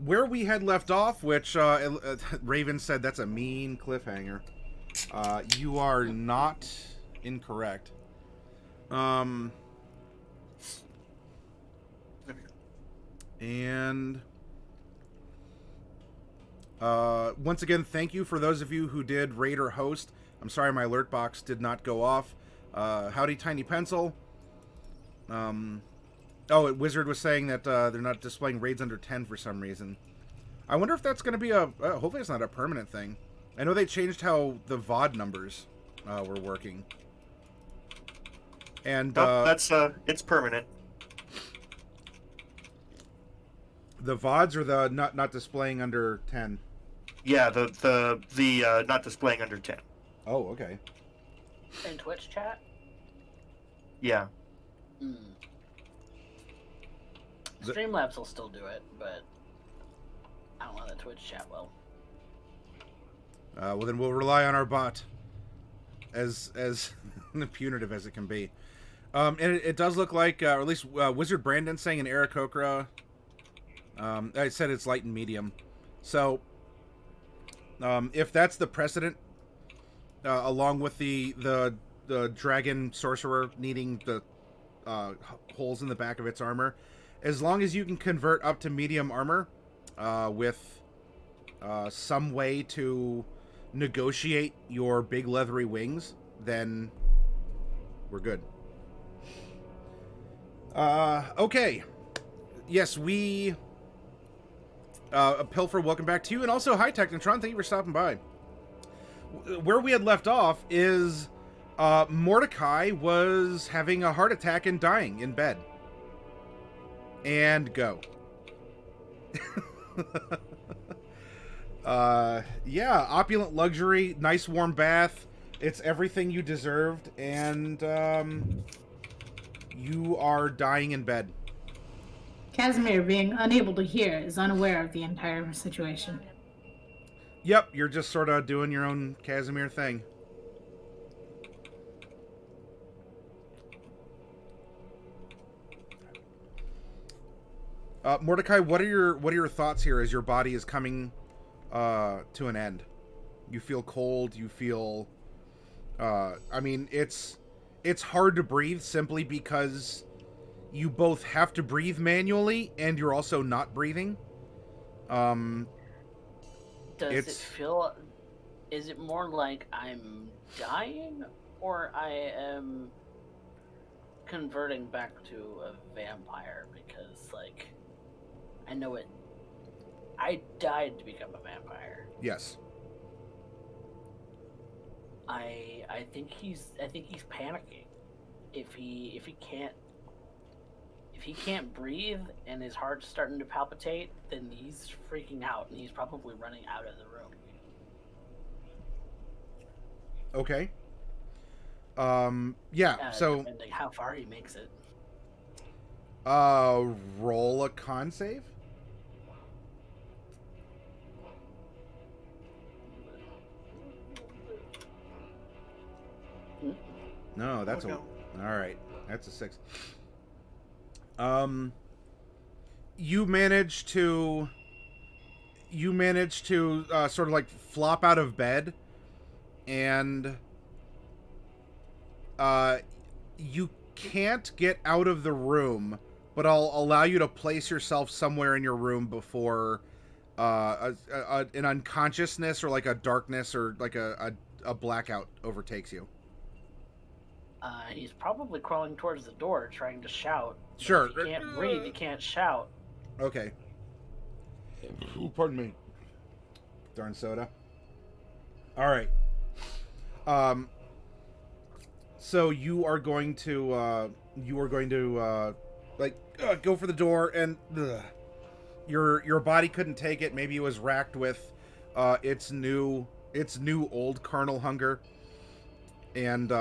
Where we had left off, which Raven said that's a mean cliffhanger. You are not incorrect. And once again, thank you for those of you who did raid or host. I'm sorry my alert box did not go off. Howdy Tiny Pencil. Wizard was saying that they're not displaying raids under 10 for some reason. I wonder if that's going to be a... hopefully it's not a permanent thing. I know they changed how the VOD numbers were working. And that's it's permanent. The VODs are the not displaying under 10. Yeah, the not displaying under 10. Oh, okay. In Twitch chat? Yeah. Streamlabs will still do it, but I don't know that Twitch chat will. Well, then we'll rely on our bot, as punitive as it can be. And it does look like, or at least Wizard Brandon saying in Eric Okra, I said it's light and medium. So, if that's the precedent, along with the dragon sorcerer needing the holes in the back of its armor, as long as you can convert up to medium armor with some way to negotiate your big leathery wings, then we're good. Okay. Yes, we... Pilfer, welcome back to you. And also, hi, Technotron. Thank you for stopping by. Where we had left off is Mordecai was having a heart attack and dying in bed. And go. Yeah, opulent luxury, nice warm bath. It's everything you deserved, and you are dying in bed. Kazimir, being unable to hear, is unaware of the entire situation. Yep, you're just sort of doing your own Kazimir thing. Mordecai, what are your thoughts here as your body is coming to an end? You feel cold. You feel. I mean, it's hard to breathe simply because you both have to breathe manually and you're also not breathing. Does it feel? Is it more like I'm dying, or I am converting back to a vampire? Because like. I know it. I died to become a vampire. Yes. I think he's panicking. If he can't breathe and his heart's starting to palpitate, then he's freaking out and he's probably running out of the room. Okay. Yeah. So depending how far he makes it. Roll a con save. No, that's all right. That's a 6. You manage to sort of like flop out of bed, and you can't get out of the room, but I'll allow you to place yourself somewhere in your room before an unconsciousness or like a darkness or like a blackout overtakes you. He's probably crawling towards the door, trying to shout. Sure. If he can't breathe, he can't shout. Okay. Ooh, pardon me. Darn soda. All right. So you are going to go for the door, and your body couldn't take it. Maybe it was racked with its new old carnal hunger. And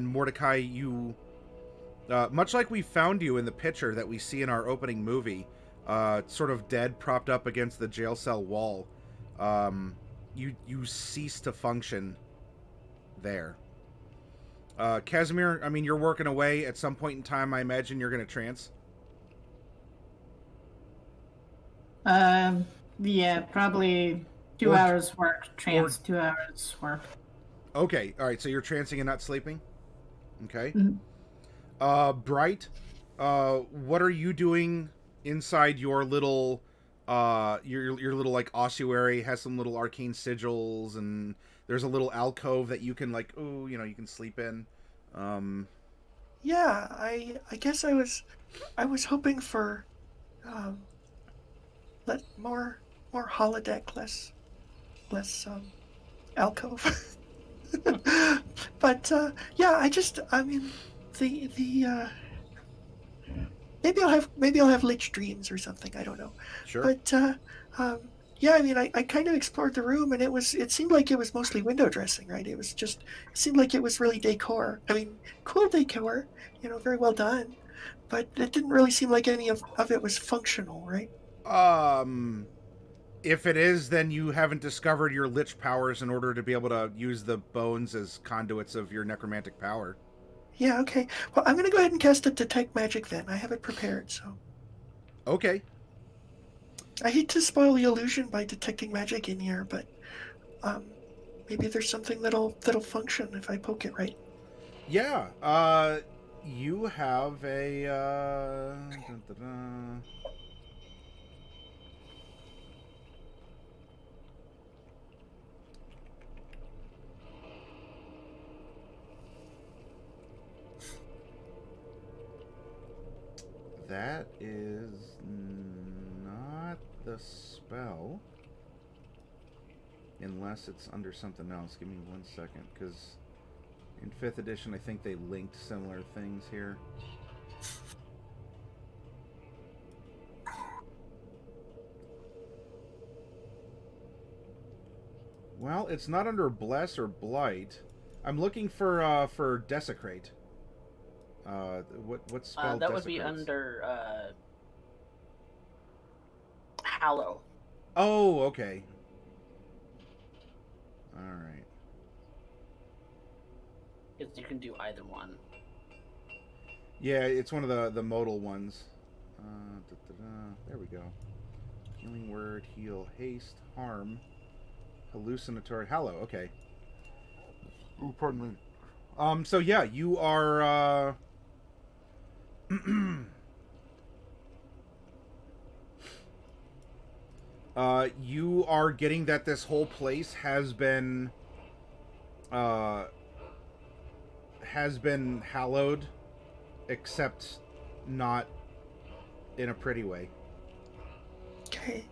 Mordecai, you much like we found you in the picture that we see in our opening movie, sort of dead, propped up against the jail cell wall. You cease to function there. Kazimir, I mean, you're working away. At some point in time, I imagine you're going to trance. Yeah, probably 2 hours work. Trance, 2 hours work. Okay, all right. So you're trancing and not sleeping. Okay. Mhm. Bright. What are you doing inside your little, your little like ossuary? Has some little arcane sigils, and there's a little alcove that you can like, oh, you can sleep in. Um, Yeah, I guess I was hoping for um more holodeck, less alcove. But yeah, I mean the maybe I'll have lich dreams or something. I don't know. sure. But yeah, I mean I kind of explored the room and it seemed like it was mostly window dressing, right? It seemed like it was really decor. I mean, cool decor, very well done. But it didn't really seem like any of it was functional, right? Um, if it is, then you haven't discovered your lich powers in order to be able to use the bones as conduits of your necromantic power. Yeah, okay. Well, I'm gonna go ahead and cast a detect magic then. I have it prepared, so Okay. I hate to spoil the illusion by detecting magic in here, but um, maybe there's something that'll function if I poke it right. Yeah. You have a. Dun, dun, dun. That is not the spell. Unless it's under something else. Give me 1 second, because in 5th edition I think they linked similar things here. Well, it's not under Bless or Blight. I'm looking for Desecrate. What spell? That would be under Hallow. Oh, okay. All right. Because you can do either one. Yeah, it's one of the modal ones. There we go. Healing word, heal, haste, harm, hallucinatory, hallow. Okay. Ooh, pardon me. So yeah, you are. You are getting that this whole place has been hallowed, except not in a pretty way. Okay.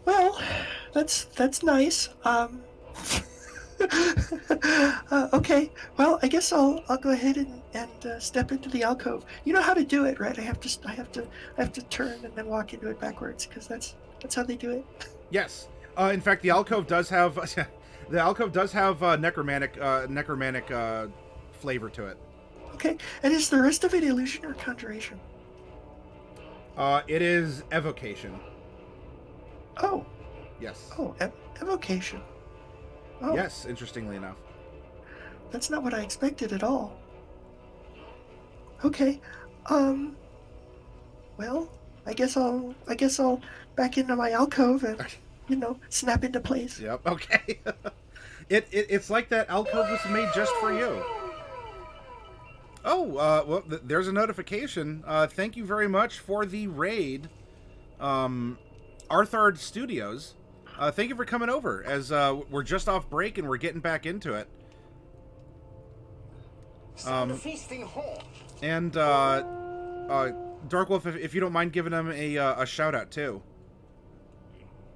Well, that's nice. Okay. Well, I guess I'll go ahead and step into the alcove. You know how to do it, right? I have to turn and then walk into it backwards because that's how they do it. Yes. In fact, the alcove does have necromantic flavor to it. Okay. And is the rest of it illusion or conjuration? It is evocation. Oh. Yes. Oh, evocation. Oh. Yes, interestingly enough. That's not what I expected at all. Okay. Well, I guess I'll back into my alcove and snap into place. Yep. Okay. It's like that alcove was made just for you. Oh, well, there's a notification. Thank you very much for the raid, Arthard Studios. Thank you for coming over, as we're just off break and we're getting back into it. And Darkwolf, if you don't mind giving him a shout out too,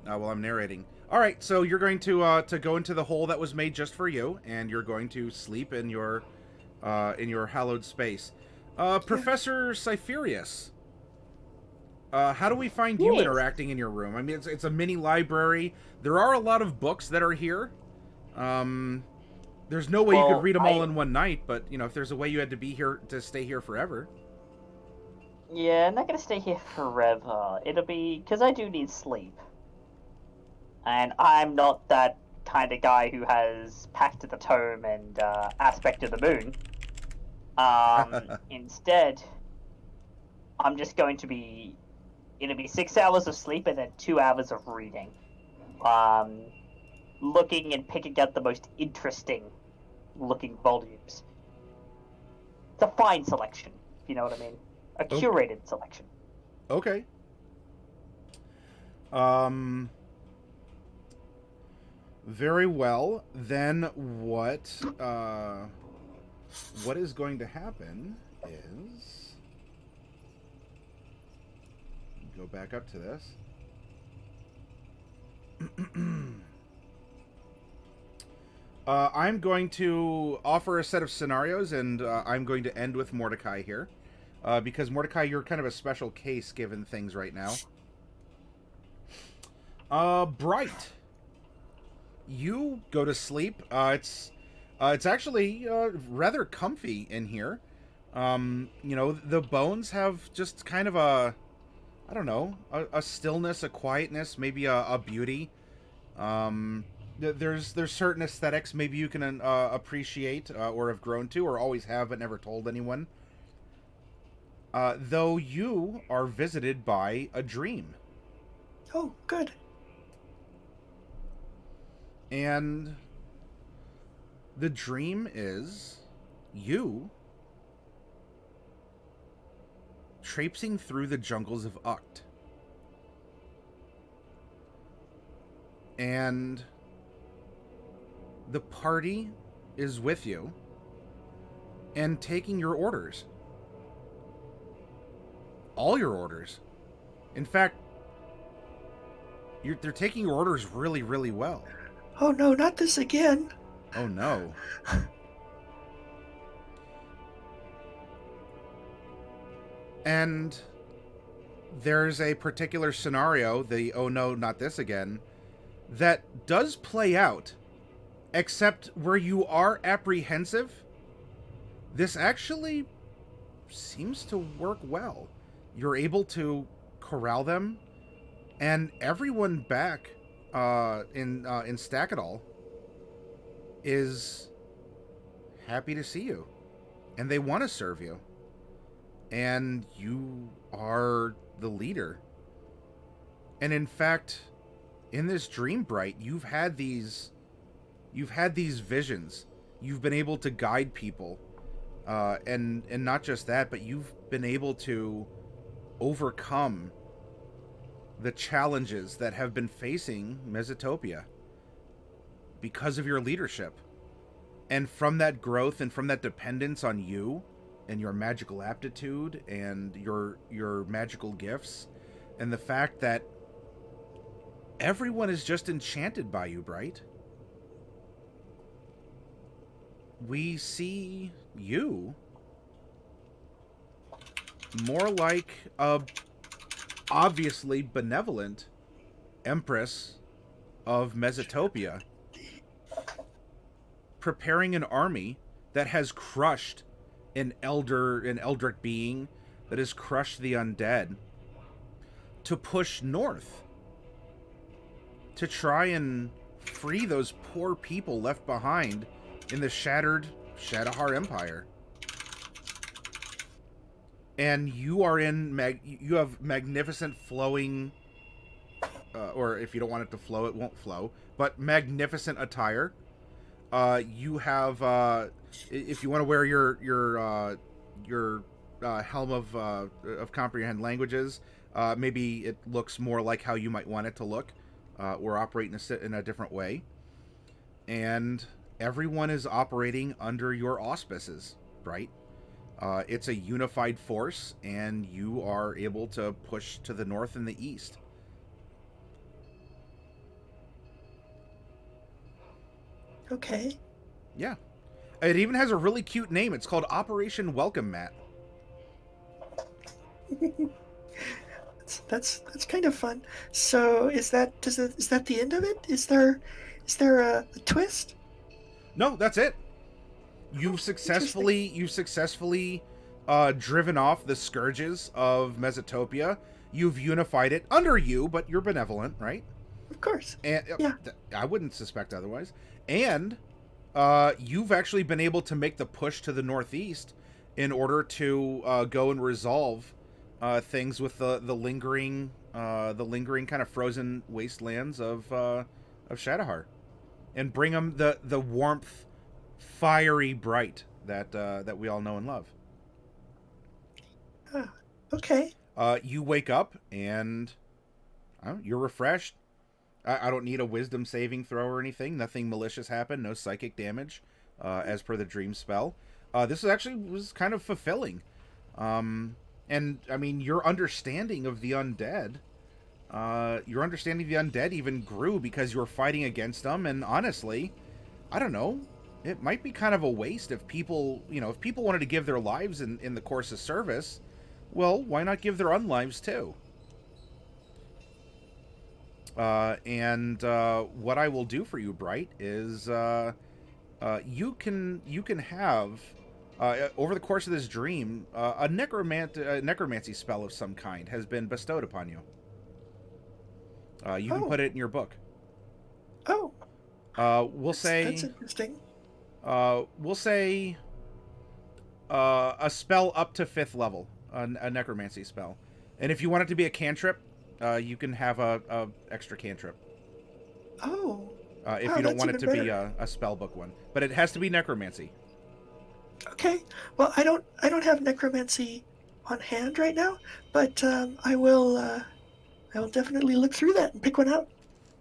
while I'm narrating. All right, so you're going to go into the hole that was made just for you, and you're going to sleep in your hallowed space. Professor Cypher, how do we find you interacting in your room? I mean, it's a mini library. There are a lot of books that are here. There's no way you could read them all in one night, but if there's a way you had to stay here forever. Yeah, I'm not gonna stay here forever. It'll be because I do need sleep, and I'm not that kind of guy who has Pact of the Tome and Aspect of the Moon. Instead, I'm just going to be... It'll be 6 hours of sleep and then 2 hours of reading. Looking and picking out the most interesting looking volumes. It's a fine selection, if you know what I mean. A curated selection. Okay. Very well. Then what is going to happen is, go back up to this. I'm going to offer a set of scenarios, and I'm going to end with Mordecai here. Because, Mordecai, you're kind of a special case given things right now. Bright. You go to sleep. It's actually rather comfy in here. You know, the bones have just kind of a, I don't know, a stillness, a quietness, maybe a beauty. There's certain aesthetics maybe you can appreciate or have grown to or always have but never told anyone. Though you are visited by a dream. Oh, good. And the dream is you traipsing through the jungles of Ukt. And the party is with you and taking your orders. All your orders. In fact, they're taking your orders really, really well. Oh no, not this again. Oh no. And there's a particular scenario, the oh no, not this again, that does play out, except where you are apprehensive, this actually seems to work well. You're able to corral them, and everyone back in Stackadall is happy to see you, and they want to serve you, and you are the leader. And in fact, in this dream, Bright, you've had these visions. You've been able to guide people, and not just that, but you've been able to overcome the challenges that have been facing Mesotopia because of your leadership. And from that growth and from that dependence on you and your magical aptitude and your magical gifts, and the fact that everyone is just enchanted by you, Bright. We see you more like a obviously benevolent empress of Mesotopia, preparing an army that has crushed an eldritch being, that has crushed the undead, to push north, to try and free those poor people left behind in the shattered Shadowhar Empire. And you are you have magnificent flowing, or if you don't want it to flow, it won't flow, but magnificent attire. You have, if you want to wear your helm of comprehend languages, maybe it looks more like how you might want it to look, or operate in a different way. And everyone is operating under your auspices, right? It's a unified force, and you are able to push to the north and the east. Okay. Yeah. It even has a really cute name. It's called Operation Welcome Mat. That's kind of fun. So is that the end of it? Is there a twist? No, that's it. You've successfully driven off the scourges of Mesotopia. You've unified it under you, but you're benevolent, right? Of course. And yeah. I wouldn't suspect otherwise. And you've actually been able to make the push to the northeast in order to go and resolve things with the lingering kind of frozen wastelands of Shadowheart, and bring them the warmth, fiery bright that we all know and love. Okay. You wake up and you're refreshed. I don't need a wisdom saving throw or anything. Nothing malicious happened. No psychic damage, as per the dream spell. This was kind of fulfilling. And I mean, your understanding of the undead, even grew because you were fighting against them. And honestly, I don't know, it might be kind of a waste if people wanted to give their lives in the course of service. Well, why not give their unlives too? And what I will do for you, Bright, is you can have over the course of this dream a necromancy spell of some kind has been bestowed upon you. You can put it in your book. Oh. We'll say that's interesting. We'll say a spell up to 5th level, a necromancy spell, and if you want it to be a cantrip, you can have a extra cantrip. Oh. If you don't want it to be a spell book one, but it has to be necromancy. Okay. Well, I don't have necromancy on hand right now, but I will definitely look through that and pick one out.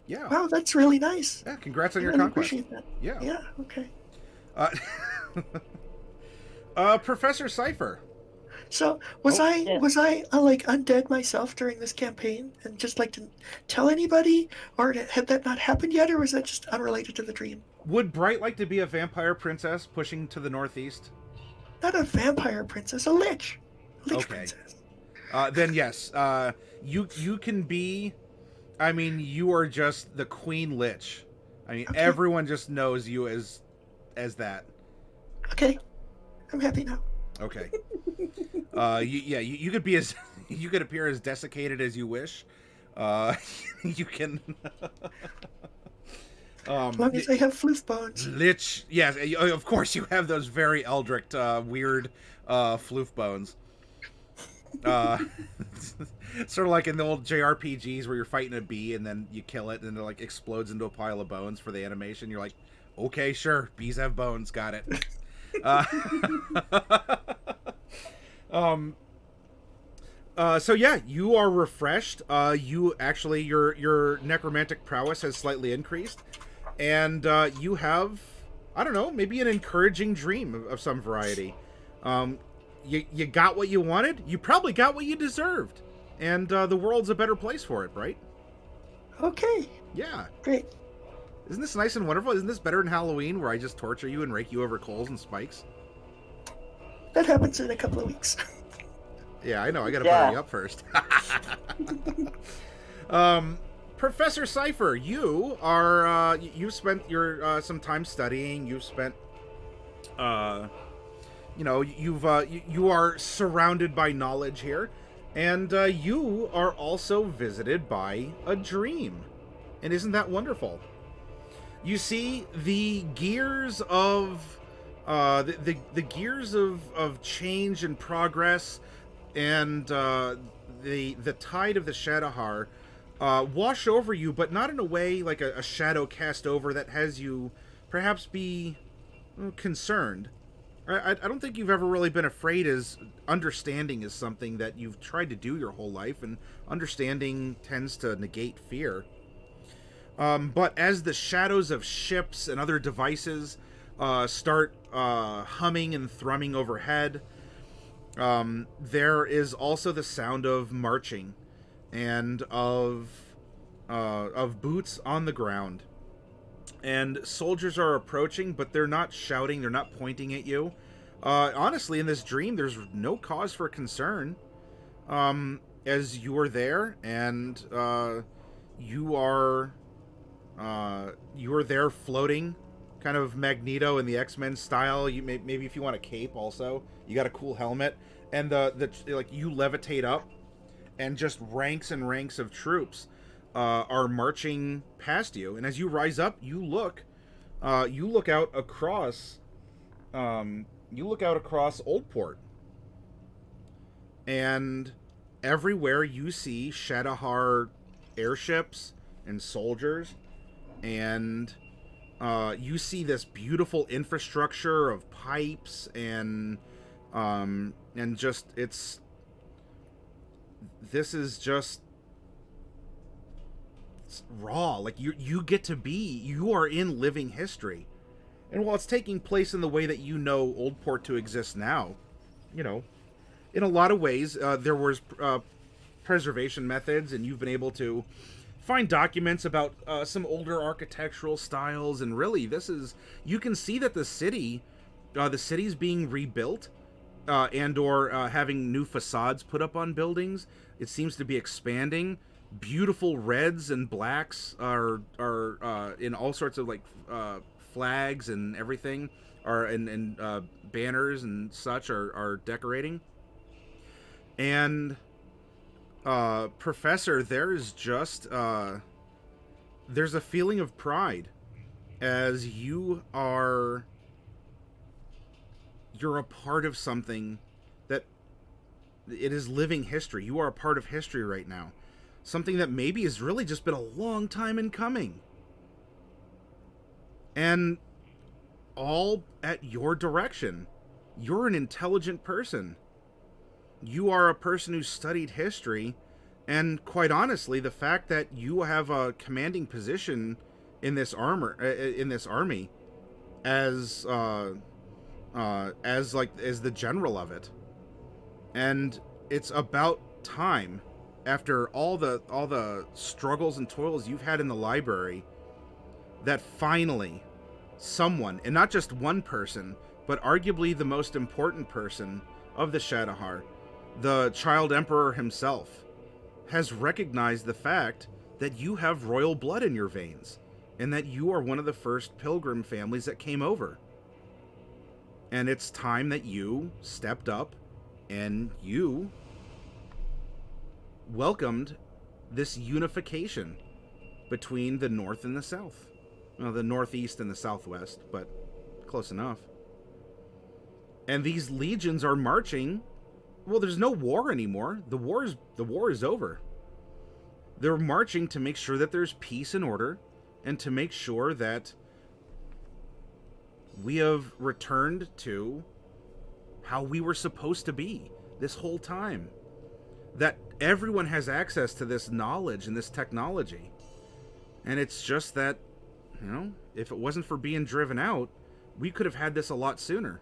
Yeah. Wow, that's really nice. Yeah. Congrats on your really conquest. Appreciate that. Yeah. Yeah. Okay. Professor Cypher. So was I yeah. like undead myself during this campaign and just like didn't tell anybody, or had that not happened yet, or was that just unrelated to the dream? Would Bright like to be a vampire princess pushing to the northeast? Not a vampire princess, a lich. Okay. Princess. Then yes, you can be. I mean, you are just the Queen Lich. I mean, everyone just knows you as that. Okay, I'm happy now. Okay. You could be you could appear as desiccated as you wish. You can. As long as I have floof bones. Lich, yes, of course you have those very eldritch, weird, floof bones. Sort of like in the old JRPGs where you're fighting a bee and then you kill it and it like explodes into a pile of bones for the animation. You're like, okay, sure, bees have bones, got it. So yeah, you are refreshed. You actually your necromantic prowess has slightly increased, and you have, I don't know, maybe an encouraging dream of some variety. You got what you wanted. You probably got what you deserved, and the world's a better place for it, right? Okay. Yeah. Great. Isn't this nice and wonderful? Isn't this better than Halloween, where I just torture you and rake you over coals and spikes? That happens in a couple of weeks. Yeah, I know. I gotta butter you up first. Professor Cypher, you are you've spent your some time studying. You've spent you are surrounded by knowledge here, and you are also visited by a dream. And isn't that wonderful? You see the gears of the gears of change and progress, and the tide of the Shadowheart wash over you, but not in a way like a shadow cast over that has you perhaps be concerned. I don't think you've ever really been afraid, as understanding is something that you've tried to do your whole life, and understanding tends to negate fear. But as the shadows of ships and other devices start humming and thrumming overhead, there is also the sound of marching and of boots on the ground. And soldiers are approaching, but they're not shouting, they're not pointing at you. Honestly, in this dream, there's no cause for concern, as you are there, and you are there floating, kind of Magneto in the X-Men style. You maybe if you want a cape, also you got a cool helmet, and you levitate up, and just ranks and ranks of troops are marching past you. And as you rise up, you look out across Oldport, and everywhere you see Shadowhar airships and soldiers, and you see this beautiful infrastructure of pipes and just this is just raw. Like you get to be, you are in living history. And while it's taking place in the way that you know Oldport to exist now, you know, in a lot of ways, there was preservation methods, and you've been able to find documents about some older architectural styles, and really, you can see that the city's being rebuilt, and/or having new facades put up on buildings. It seems to be expanding. Beautiful reds and blacks are in all sorts of like flags and everything, and banners and such are decorating. And Professor, there's a feeling of pride as you're a part of something that it is living history. You are a part of history right now. Something that maybe has really just been a long time in coming. And all at your direction. You're an intelligent person. You are a person who studied history, and quite honestly, the fact that you have a commanding position in this army, as the general of it, and it's about time, after all the struggles and toils you've had in the library, that finally someone, and not just one person, but arguably the most important person of the Shadowhar, the Child Emperor himself, has recognized the fact that you have royal blood in your veins, and that you are one of the first pilgrim families that came over. And it's time that you stepped up and you welcomed this unification between the North and the South. Well, the Northeast and the Southwest, but close enough. And these legions are marching. Well, there's no war anymore. The war is over. They're marching to make sure that there's peace and order, and to make sure that we have returned to how we were supposed to be this whole time. That everyone has access to this knowledge and this technology. And it's just that, if it wasn't for being driven out, we could have had this a lot sooner.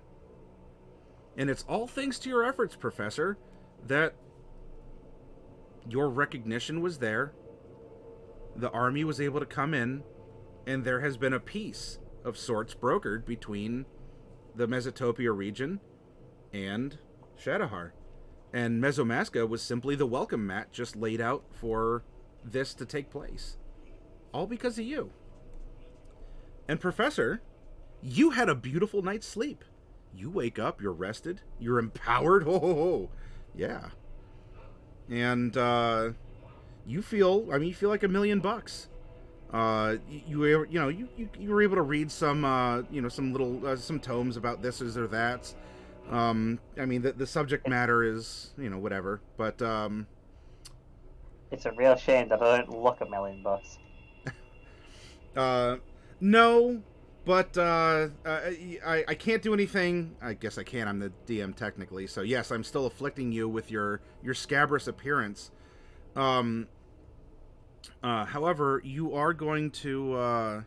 And it's all thanks to your efforts, Professor, that your recognition was there, the army was able to come in, and there has been a peace of sorts brokered between the Mesotopia region and Shadowhar. And Mesomasca was simply the welcome mat just laid out for this to take place. All because of you. And Professor, you had a beautiful night's sleep. You wake up, you're rested, you're empowered. Oh, yeah. And you feel like $1 million. You were able to read some some little some tomes about this or that. The subject matter is whatever, but it's a real shame that I don't look $1 million. No, but I can't do anything. I guess I can. I'm the DM technically, so yes, I'm still afflicting you with your scabrous appearance. However, you're going to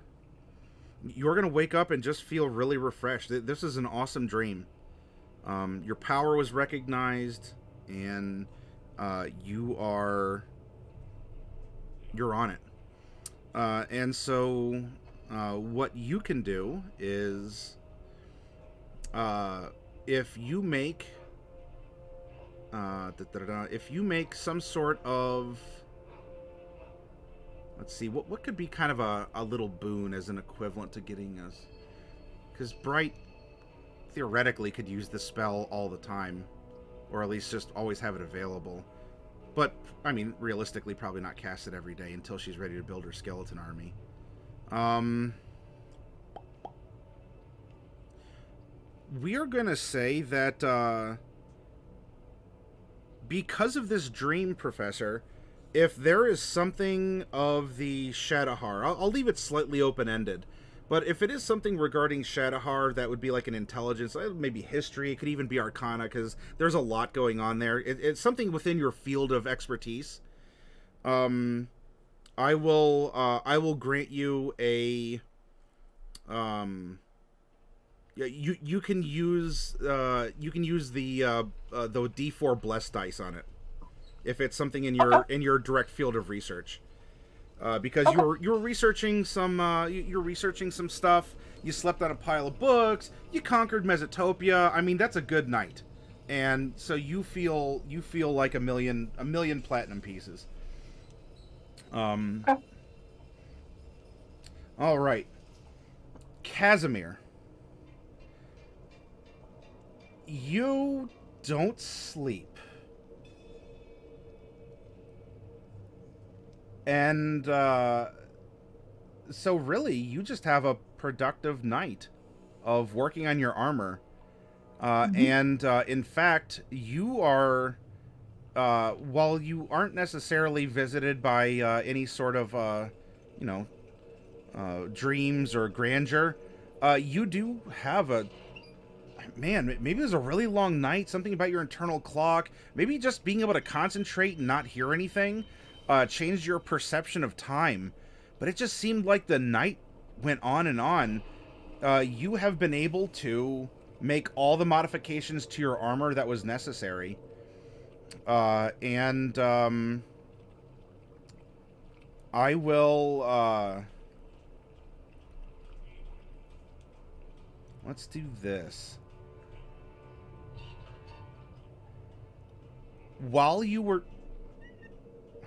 wake up and just feel really refreshed. This is an awesome dream. Your power was recognized, and you're on it. And so what you can do is if you make some sort of, let's see, what could be kind of a little boon as an equivalent to getting us, because Bright theoretically could use the spell all the time, or at least just always have it available, but realistically probably not cast it every day until she's ready to build her skeleton army. We are gonna say that because of this dream, Professor, if there is something of the Shadowhar, I'll leave it slightly open-ended, but if it is something regarding Shadowhar that would be like an intelligence, maybe history, it could even be Arcana, because there's a lot going on there. It's something within your field of expertise. I will grant you a you can use the D4 bless dice on it if it's something in your direct field of research. Because you're researching some stuff. You slept on a pile of books. You conquered Mesotopia. I mean, that's a good night, and so you feel like a million platinum pieces. All right, Kazimir, you don't sleep. And so really, you just have a productive night of working on your armor. And in fact, you are, while you aren't necessarily visited by any sort of, dreams or grandeur, you do have a... Man, maybe it was a really long night, something about your internal clock, maybe just being able to concentrate and not hear anything. Changed your perception of time, but it just seemed like the night went on and on. You have been able to make all the modifications to your armor that was necessary. I will, let's do this. While you were...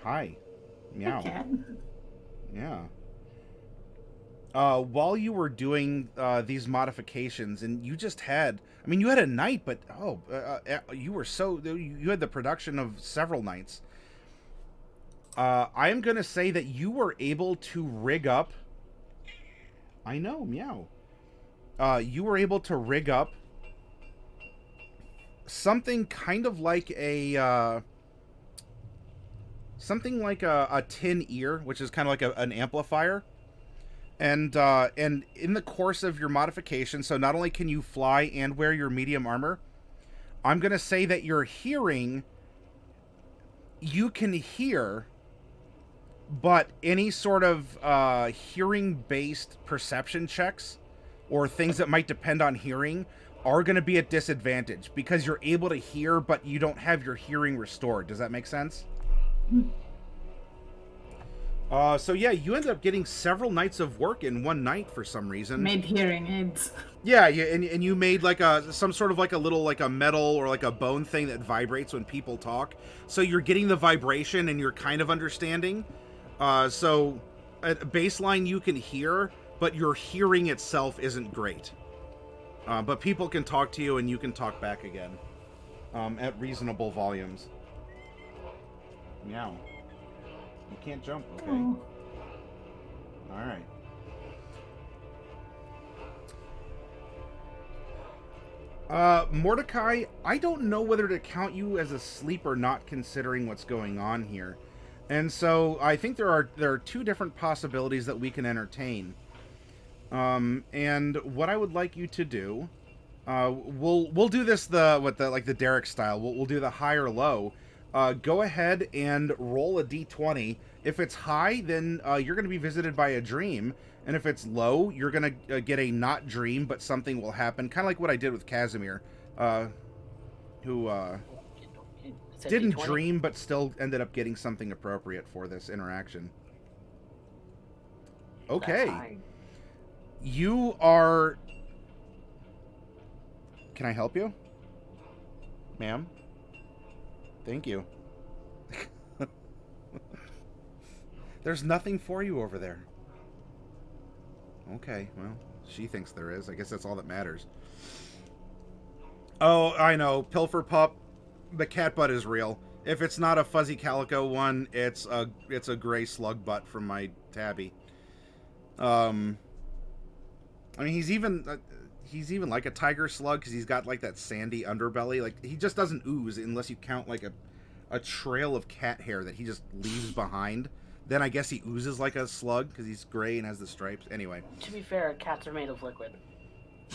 Hi. Meow. Okay. Yeah. While you were doing these modifications, and you just had... I mean, you had a night, but... you were so... You had the production of several nights. I am going to say that you were able to rig up... I know, meow. You were able to rig up something kind of like a... something like a tin ear, which is kind of like an amplifier. And in the course of your modification, so not only can you fly and wear your medium armor, I'm going to say that your hearing, you can hear, but any sort of hearing-based perception checks or things that might depend on hearing are going to be at disadvantage because you're able to hear, but you don't have your hearing restored. Does that make sense? So yeah, you ended up getting several nights of work in one night for some reason. Made hearing aids. Yeah, and you made like some sort of like a little like a metal or like a bone thing that vibrates when people talk. So you're getting the vibration and you're kind of understanding. So at baseline you can hear, but your hearing itself isn't great. But people can talk to you and you can talk back again at reasonable volumes. Meow. You can't jump, okay? Oh. Alright. Mordecai, I don't know whether to count you as asleep or not considering what's going on here. And so I think there are two different possibilities that we can entertain. And what I would like you to do, we'll do this the Derek style. We'll do the high or low. Go ahead and roll a d20. If it's high, then you're going to be visited by a dream. And if it's low, you're going to get a not dream, but something will happen. Kind of like what I did with Kazimir, who didn't D20? dream, but still ended up getting something appropriate for this interaction. Okay. That's high. You are... Can I help you? Ma'am? Thank you. There's nothing for you over there. Okay, well, she thinks there is. I guess that's all that matters. Oh, I know. Pilfer Pup. The cat butt is real. If it's not a fuzzy calico one, it's a gray slug butt from my tabby. I mean, he's even like a tiger slug because he's got like that sandy underbelly. Like he just doesn't ooze unless you count like a trail of cat hair that he just leaves behind. Then I guess he oozes like a slug because he's gray and has the stripes. Anyway. To be fair, cats are made of liquid.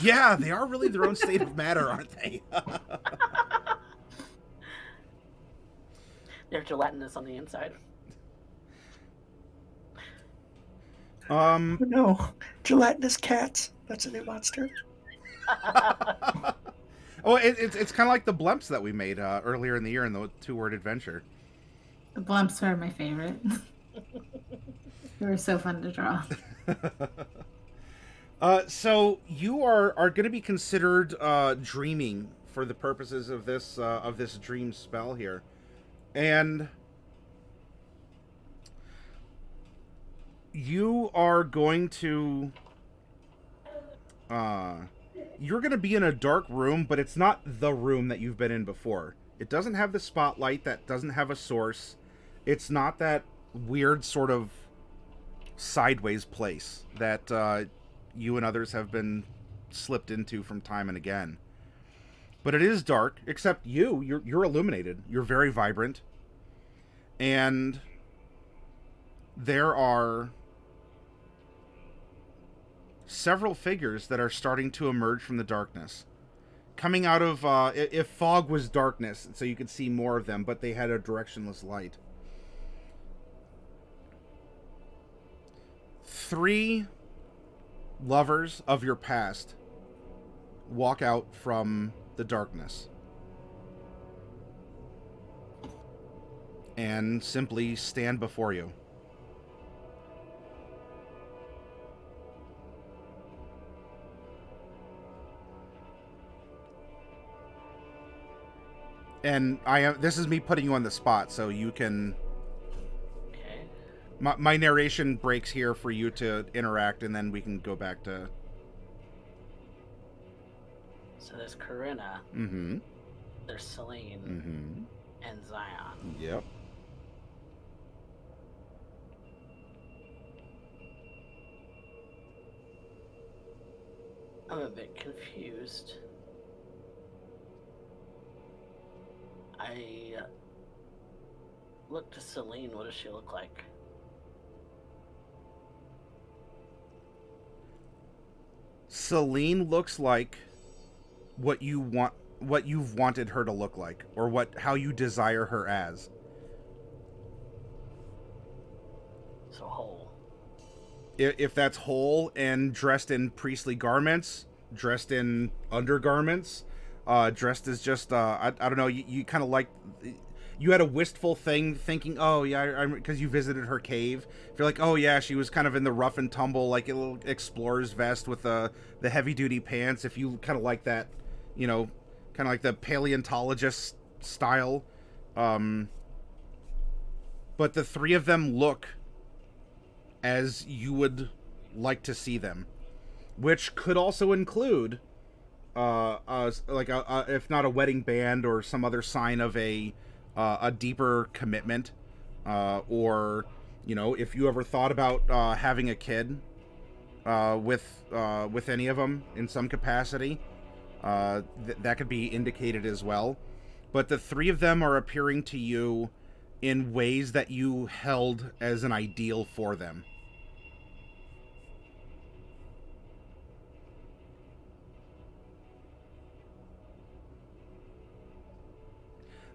Yeah, they are really their own state of matter, aren't they? They're gelatinous on the inside. Oh, no, gelatinous cats. That's a new monster. Oh, it's kind of like the blimps that we made earlier in the year in the 2-word adventure. The blimps are my favorite. They were so fun to draw. So you are going to be considered dreaming for the purposes of this dream spell here, and you are going to you're going to be in a dark room, but it's not the room that you've been in before. It doesn't have the spotlight, that doesn't have a source. It's not that weird sort of sideways place that you and others have been slipped into from time and again. But it is dark, except you're illuminated. You're very vibrant. And there are several figures that are starting to emerge from the darkness. Coming out of, if fog was darkness, so you could see more of them, but they had a directionless light. 3 lovers of your past walk out from the darkness and simply stand before you. And this is me putting you on the spot, so you can... Okay. My narration breaks here for you to interact, and then we can go back to... So there's Corinna. Mm-hmm. There's Celine. Mm-hmm. And Zion. Yep. I'm a bit confused. I look to Celine. What does she look like? Celine looks like what you've wanted her to look like, or how you desire her as. So whole. If that's whole and dressed in priestly garments, dressed in undergarments, dressed as just I don't know, you kind of like, you had a wistful thing thinking, oh yeah, because you visited her cave. You're like, oh yeah, she was kind of in the rough and tumble, like a little explorer's vest with the heavy duty pants. If you kind of like that, you know, kind of like the paleontologist style. But the 3 of them look as you would like to see them, which could also include if not a wedding band or some other sign of a deeper commitment, or, you know, if you ever thought about having a kid with any of them in some capacity, that could be indicated as well. But the 3 of them are appearing to you in ways that you held as an ideal for them.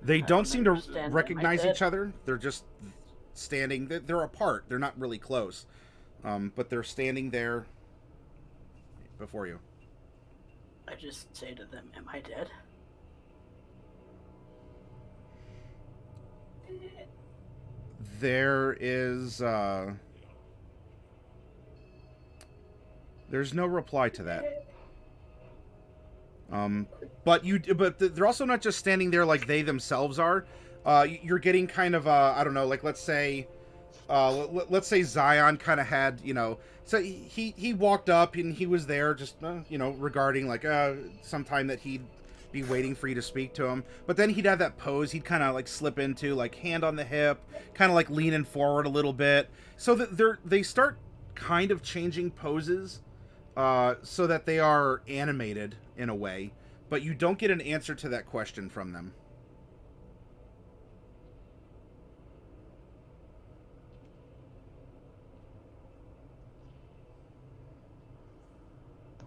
They don't seem to recognize each other. They're just standing. They're apart. They're not really close. But they're standing there before you. I just say to them, am I dead? There is... there's no reply to that. But they're also not just standing there like they themselves are. You're getting kind of I don't know, like let's say Zion kind of had, you know, so he walked up and he was there just you know, regarding like sometime that he'd be waiting for you to speak to him. But then he'd have that pose he'd kind of like slip into, like hand on the hip, kind of like leaning forward a little bit, so that they start kind of changing poses so that they are animated in a way, but you don't get an answer to that question from them.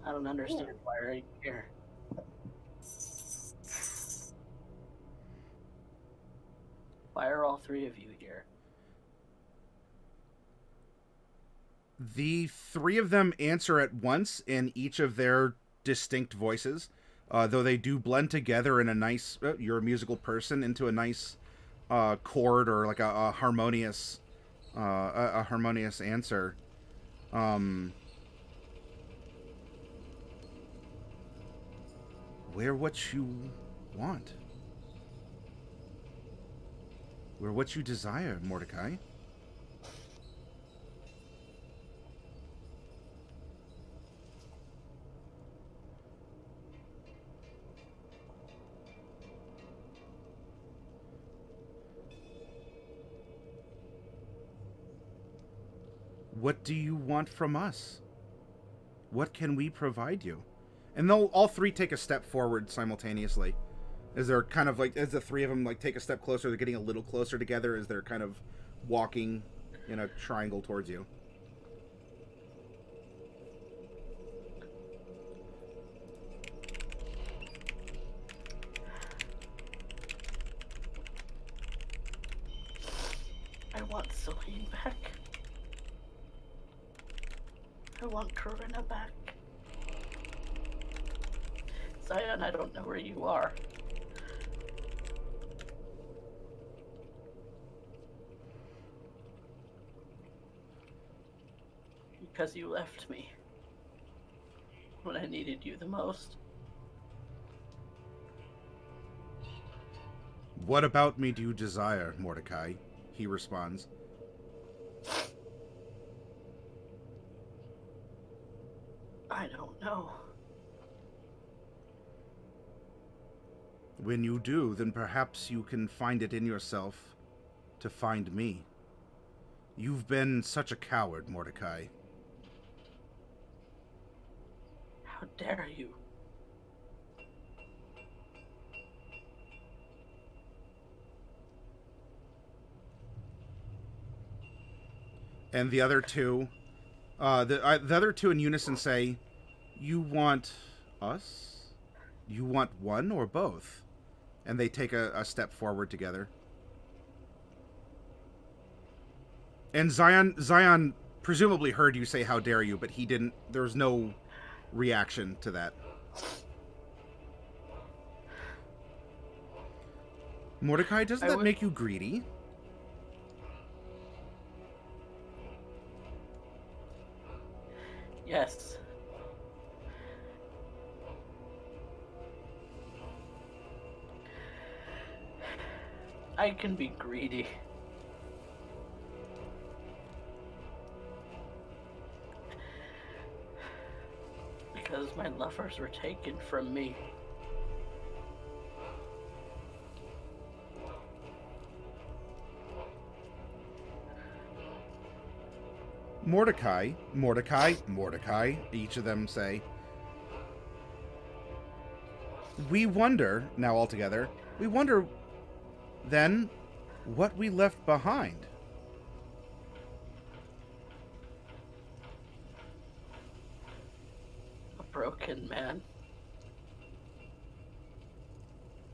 I don't understand. Why are you here? Why are all three of you here? The three of them answer at once in each of their distinct voices, though they do blend together in a nice, you're a musical person, into a nice chord or like a harmonious answer. We're what you want. We're what you desire, Mordecai. What do you want from us? What can we provide you? And they'll all three take a step forward simultaneously. As they're kind of like, as the three of them like take a step closer, they're getting a little closer together as they're kind of walking in a triangle towards you. I want Celine back. I want Corinna back. Zion, I don't know where you are. Because you left me when I needed you the most. What about me do you desire, Mordecai? He responds. I don't know. When you do, then perhaps you can find it in yourself to find me. You've been such a coward, Mordecai. How dare you? And the other two, the other two in unison say, "You want us? You want one or both?" And they take a step forward together. And Zion presumably heard you say, "How dare you?" But he didn't. There was no reaction to that. Mordecai, doesn't that make you greedy? Yes. I can be greedy. Because my lovers were taken from me. Mordecai, each of them say. We wonder, now all together, we wonder, then, what we left behind. A broken man.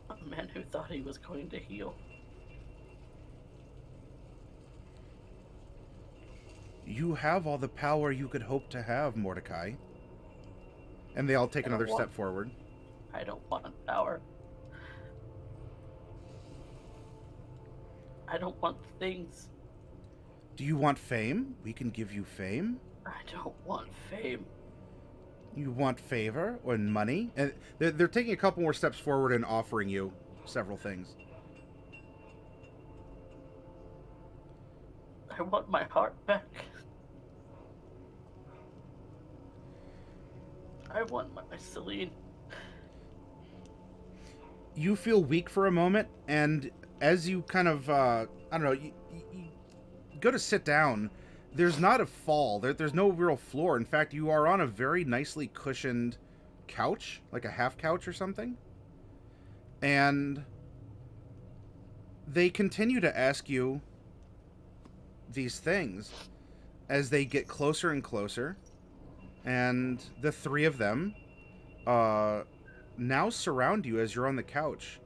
A man who thought he was going to heal. You have all the power you could hope to have, Mordecai. And they all take another step forward. I don't want power. I don't want things. Do you want fame? We can give you fame. I don't want fame. You want favor or money? And they're taking a couple more steps forward and offering you several things. I want my heart back. I want my Celine. You feel weak for a moment, and as you kind of, I don't know, you go to sit down, there's not a fall. There's no real floor. In fact, you are on a very nicely cushioned couch, like a half couch or something. And they continue to ask you these things as they get closer and closer. and the three of them now surround you as you're on the couch.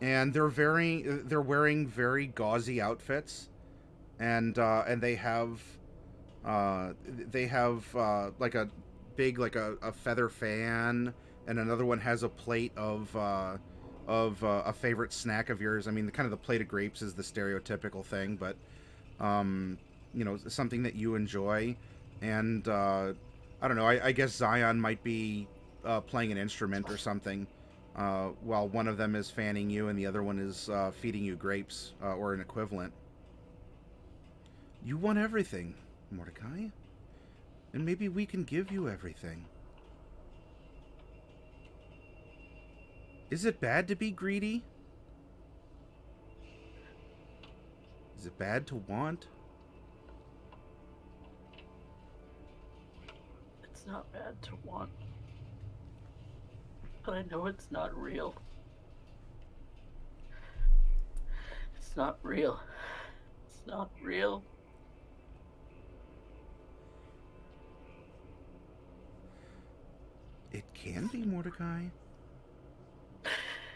And they're wearing very gauzy outfits, and they have like a big, like a feather fan, and another one has a plate of a favorite snack of yours. I mean, the plate of grapes is the stereotypical thing, but something that you enjoy. And I don't know. I guess Zion might be playing an instrument or something, while one of them is fanning you and the other one is feeding you grapes or an equivalent. You want everything, Mordecai, and maybe we can give you everything. Is it bad to be greedy? Is it bad to want? It's not bad to want, but I know it's not real. It's not real. It's not real. It can be, Mordecai.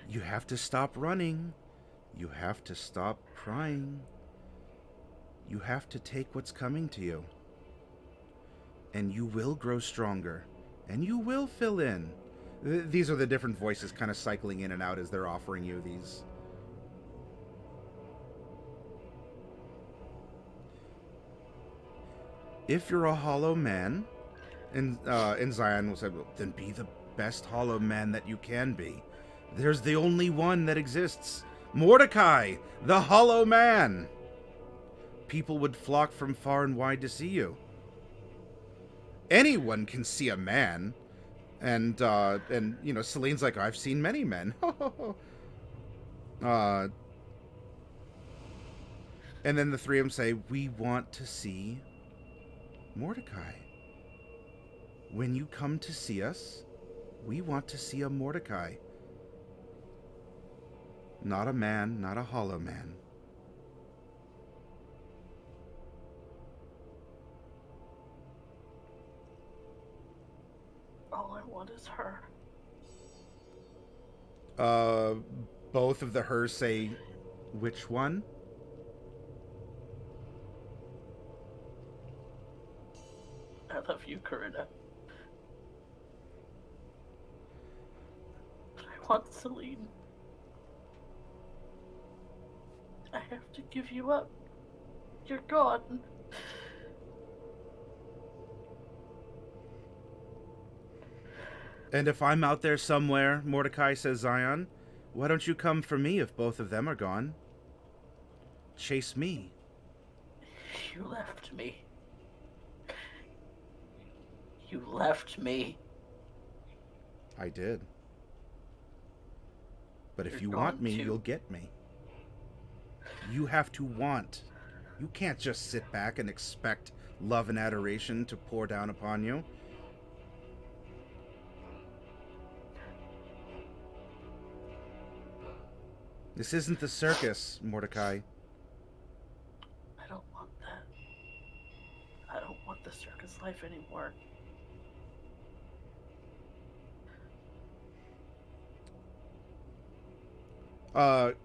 You have to stop running. You have to stop crying. You have to take what's coming to you. And you will grow stronger. And you will fill in. These are the different voices kind of cycling in and out as they're offering you these. If you're a hollow man, and Zion will say, well, then be the best hollow man that you can be. There's the only one that exists. Mordecai, the hollow man. People would flock from far and wide to see you. Anyone can see a man. And Celine's like, I've seen many men. And then the three of them say, we want to see Mordecai. When you come to see us, we want to see a Mordecai. Not a man, not a hollow man. All I want is her. Both of the hers say, which one? I love you, Corinna. But I want Celine. I have to give you up. You're gone. And if I'm out there somewhere, Mordecai, says Zion, why don't you come for me if both of them are gone? Chase me. You left me. You left me. I did. But if You're you going want me, to. you'll get me. You have to want. You can't just sit back and expect love and adoration to pour down upon you. This isn't the circus, Mordecai. I don't want that. I don't want the circus life anymore.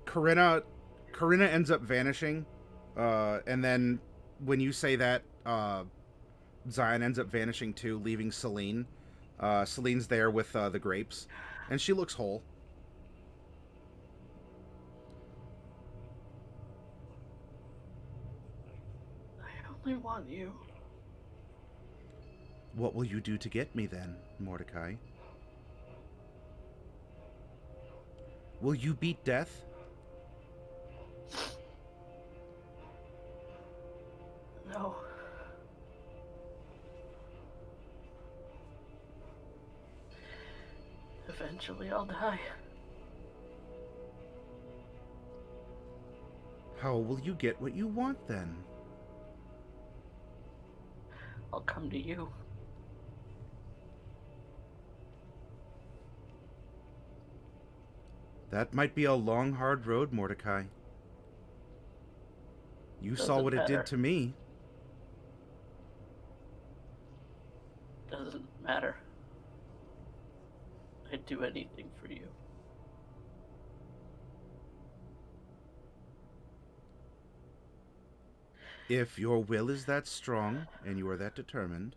Corinna ends up vanishing, and then when you say that, Zion ends up vanishing too, leaving Celine. Celine's there with the grapes, and she looks whole. I only want you. What will you do to get me then, Mordecai? Will you beat death? No. Eventually I'll die. How will you get what you want then? I'll come to you. That might be a long, hard road, Mordecai. You saw Doesn't what it matter. did to me. do anything for you. If your will is that strong and you are that determined,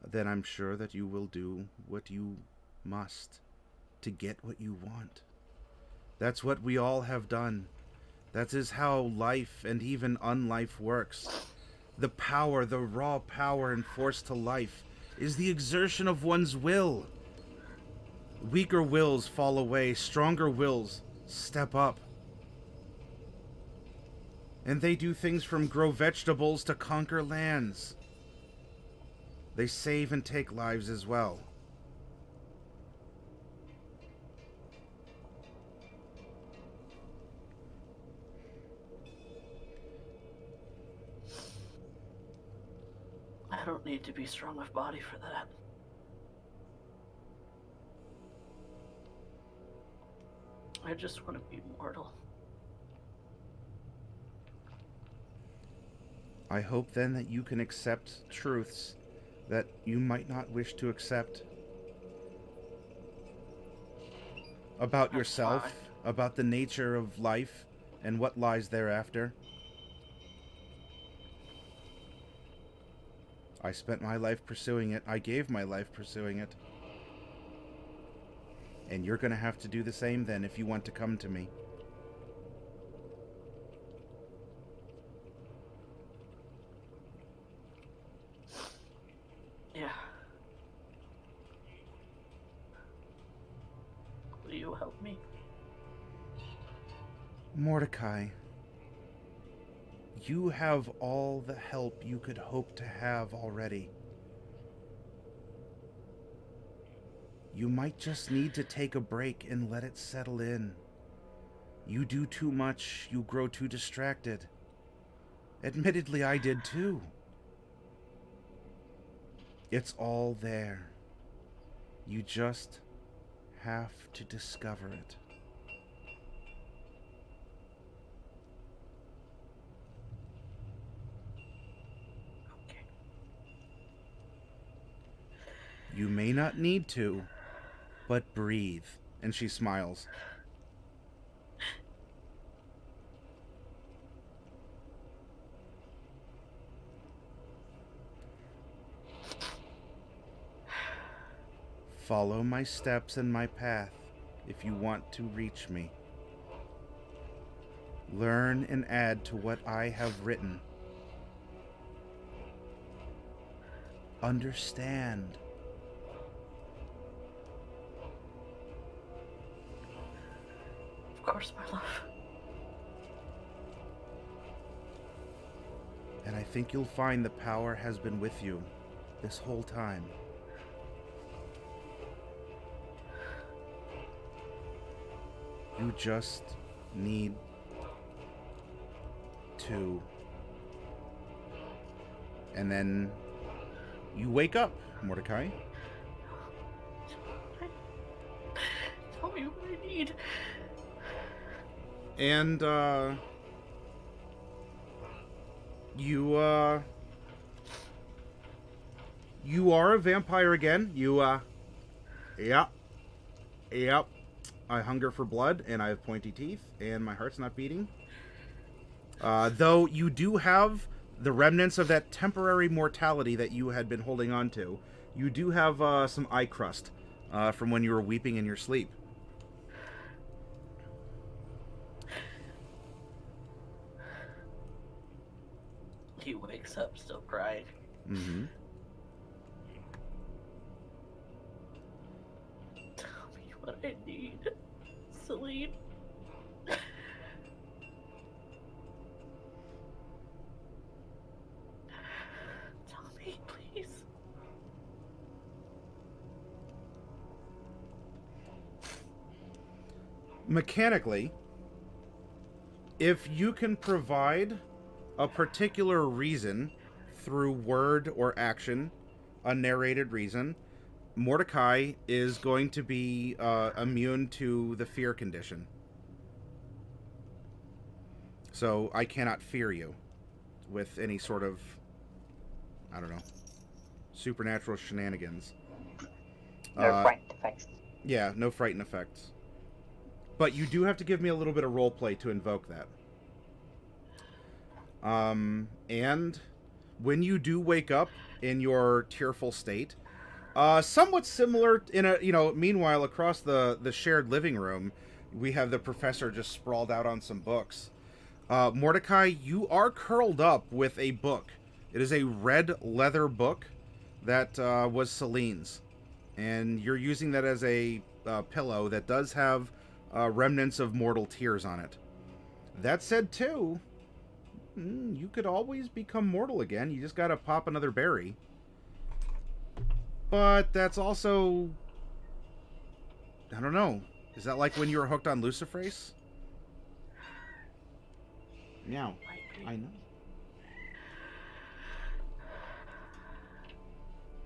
then I'm sure that you will do what you must to get what you want. That's what we all have done. That is how life and even unlife works. The power, the raw power and force to life, is the exertion of one's will. Weaker wills fall away, stronger wills step up. And they do things from grow vegetables to conquer lands. They save and take lives as well. I don't need to be strong of body for that. I just want to be mortal. I hope then that you can accept truths that you might not wish to accept about yourself, about the nature of life, and what lies thereafter. I spent my life pursuing it. I gave my life pursuing it. And you're going to have to do the same then if you want to come to me. Yeah. Will you help me? Mordecai, you have all the help you could hope to have already. You might just need to take a break and let it settle in. You do too much, you grow too distracted. Admittedly, I did too. It's all there. You just have to discover it. Okay. You may not need to, but breathe. And she smiles. Follow my steps and my path if you want to reach me. Learn and add to what I have written. Understand. Of course, my love. And I think you'll find the power has been with you this whole time. You just need to. And then you wake up, Mordecai. Tell me what I need. And you are a vampire again. Yep. I hunger for blood, and I have pointy teeth, and my heart's not beating. Though you do have the remnants of that temporary mortality that you had been holding on to. You do have some eye crust from when you were weeping in your sleep. He wakes up still crying. Mm-hmm. Tell me what I need, Celine. Tell me, please. Mechanically, if you can provide a particular reason through word or action, a narrated reason, Mordecai is going to be immune to the fear condition. So I cannot fear you with any sort of, I don't know, supernatural shenanigans. No fright effects. Yeah, no frighten effects. But you do have to give me a little bit of role play to invoke that. And when you do wake up in your tearful state, somewhat similar in a, meanwhile across the shared living room, we have the professor just sprawled out on some books. Mordecai, you are curled up with a book. It is a red leather book that was Celine's, and you're using that as a pillow that does have remnants of mortal tears on it. That said, too, you could always become mortal again. You just gotta pop another berry. But that's also... I don't know. Is that like when you were hooked on luciferase? Meow. I know.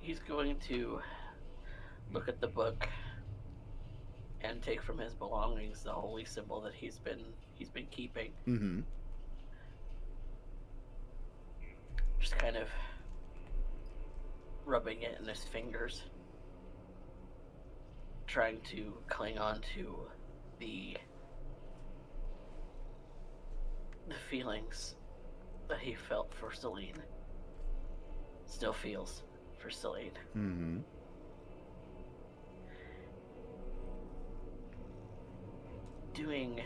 He's going to look at the book and take from his belongings the holy symbol that he's been keeping. Mm-hmm. Just kind of rubbing it in his fingers, trying to cling on to the feelings that he felt for Celine. Still feels for Celine. Mm-hmm. Doing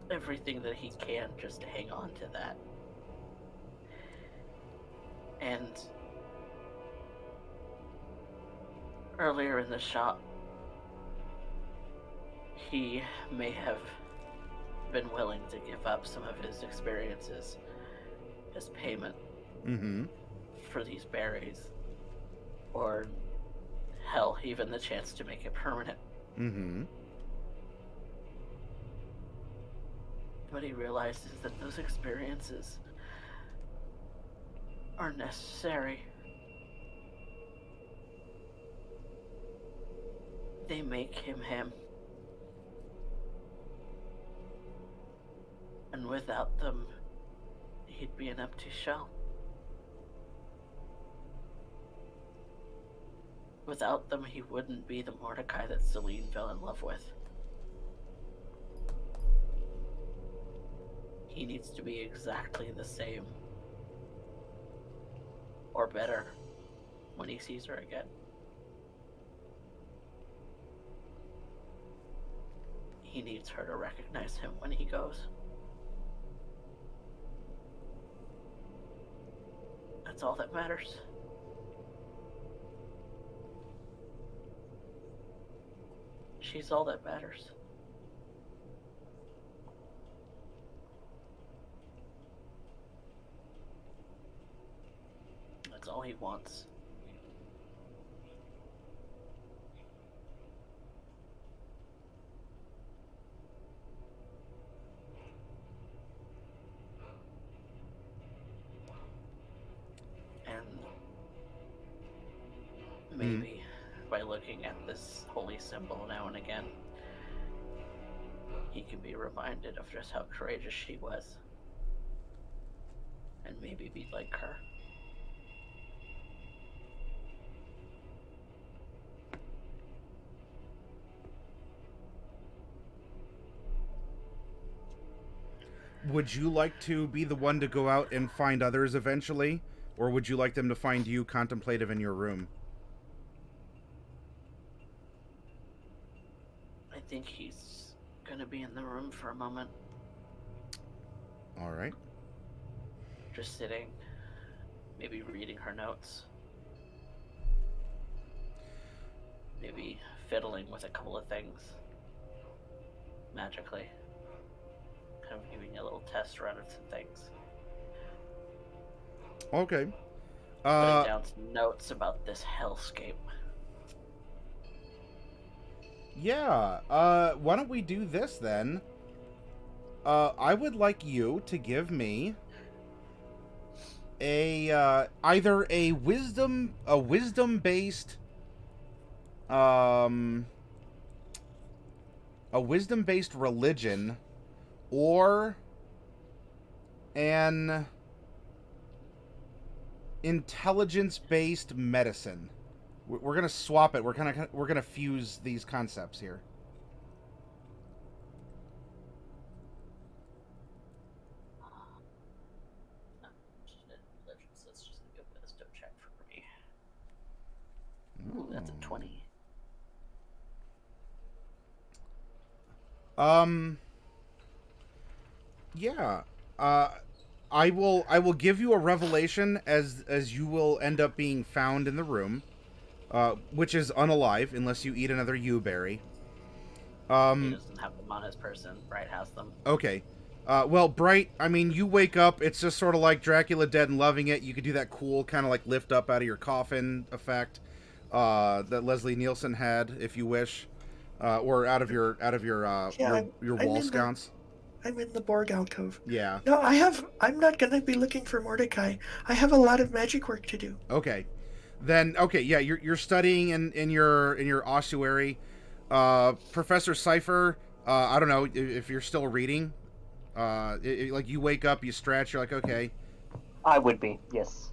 everything that he can just to hang on to that. And earlier in the shop, he may have been willing to give up some of his experiences as payment for these berries, or hell, even the chance to make it permanent. But he realizes that those experiences are necessary. They make him him. And without them, he'd be an empty shell. Without them, he wouldn't be the Mordecai that Celine fell in love with. He needs to be exactly the same, or better, when he sees her again. He needs her to recognize him when he goes. That's all that matters. She's all that matters. That's all he wants. And maybe by looking at this holy symbol now and again, he can be reminded of just how courageous she was. And maybe be like her. Would you like to be the one to go out and find others eventually? Or would you like them to find you contemplative in your room? I think he's gonna be in the room for a moment. Alright. Just sitting, maybe reading her notes. Maybe fiddling with a couple of things. Magically. Kind of giving a little test run of some things. Okay. Putting down some notes about this hellscape. Yeah, why don't we do this then? I would like you to give me a, either a wisdom-based religion, or an intelligence-based medicine. We're gonna swap it. We're gonna fuse these concepts here. Let's just do a wisdom check for me. Ooh, that's a 20. Yeah. I will give you a revelation as you will end up being found in the room, which is unalive unless you eat another yew-berry. He doesn't have them on his person. Bright has them. Okay. Well, Bright, I mean, you wake up, it's just sort of like Dracula Dead and Loving It. You could do that cool kind of like lift up out of your coffin effect that Leslie Nielsen had, if you wish, or out of your wall sconce. I'm in the Borg alcove. Yeah. No, I'm not gonna be looking for Mordecai. I have a lot of magic work to do. Okay. Then yeah, you're studying in your ossuary. Professor Cypher, I don't know if you're still reading. Like you wake up, you stretch, you're like, okay. I would be, yes.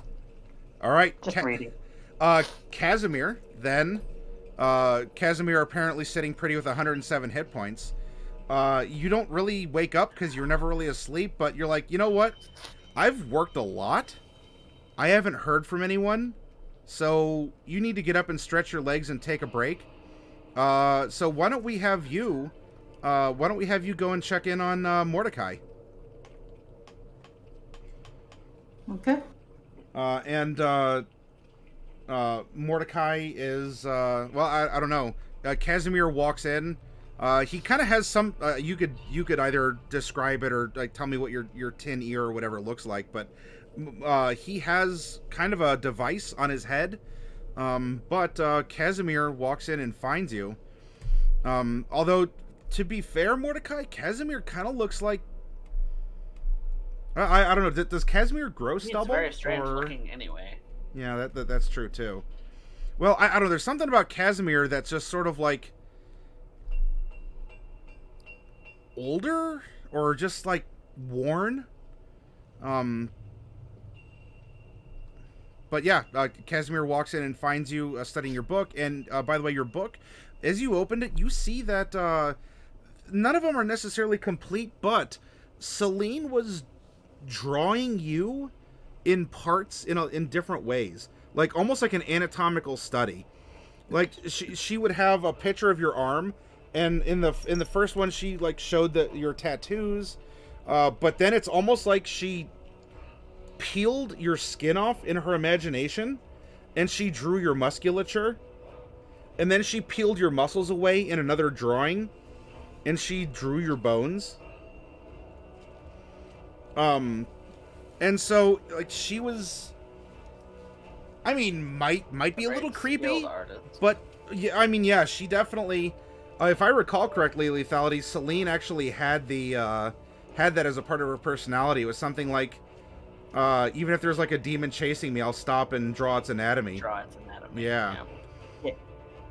All right. Just reading. Kazimir, then. Kazimir apparently sitting pretty with 107 hit points. You don't really wake up because you're never really asleep, but you're like, you know what? I've worked a lot. I haven't heard from anyone. So you need to get up and stretch your legs and take a break. So why don't we have you go and check in on Mordecai? Okay. Mordecai is well, I don't know. Kazimir walks in. He kind of has some. You could either describe it or like tell me what your tin ear or whatever it looks like. But he has kind of a device on his head. But Kazimir walks in and finds you. Although to be fair, Mordecai, Kazimir kind of looks like. I don't know. Does Kazimir grow stubble? It's very strange looking anyway. Yeah, that's true too. Well, I don't know. There's something about Kazimir that's just sort of like older or just like worn. But yeah, Kazimir walks in and finds you studying your book. And by the way, your book, as you opened it, you see that none of them are necessarily complete, but Celine was drawing you in parts in different ways, like almost like an anatomical study. Like she would have a picture of your arm, and in the first one she like showed your tattoos, but then it's almost like she peeled your skin off in her imagination, and she drew your musculature, and then she peeled your muscles away in another drawing, and she drew your bones. And so, like, she was, I mean, might be a little creepy, but yeah, I mean, yeah, she definitely, if I recall correctly, Lethality, Celine actually had that as a part of her personality. It was something like, even if there's like a demon chasing me, I'll stop and draw its anatomy. Yeah.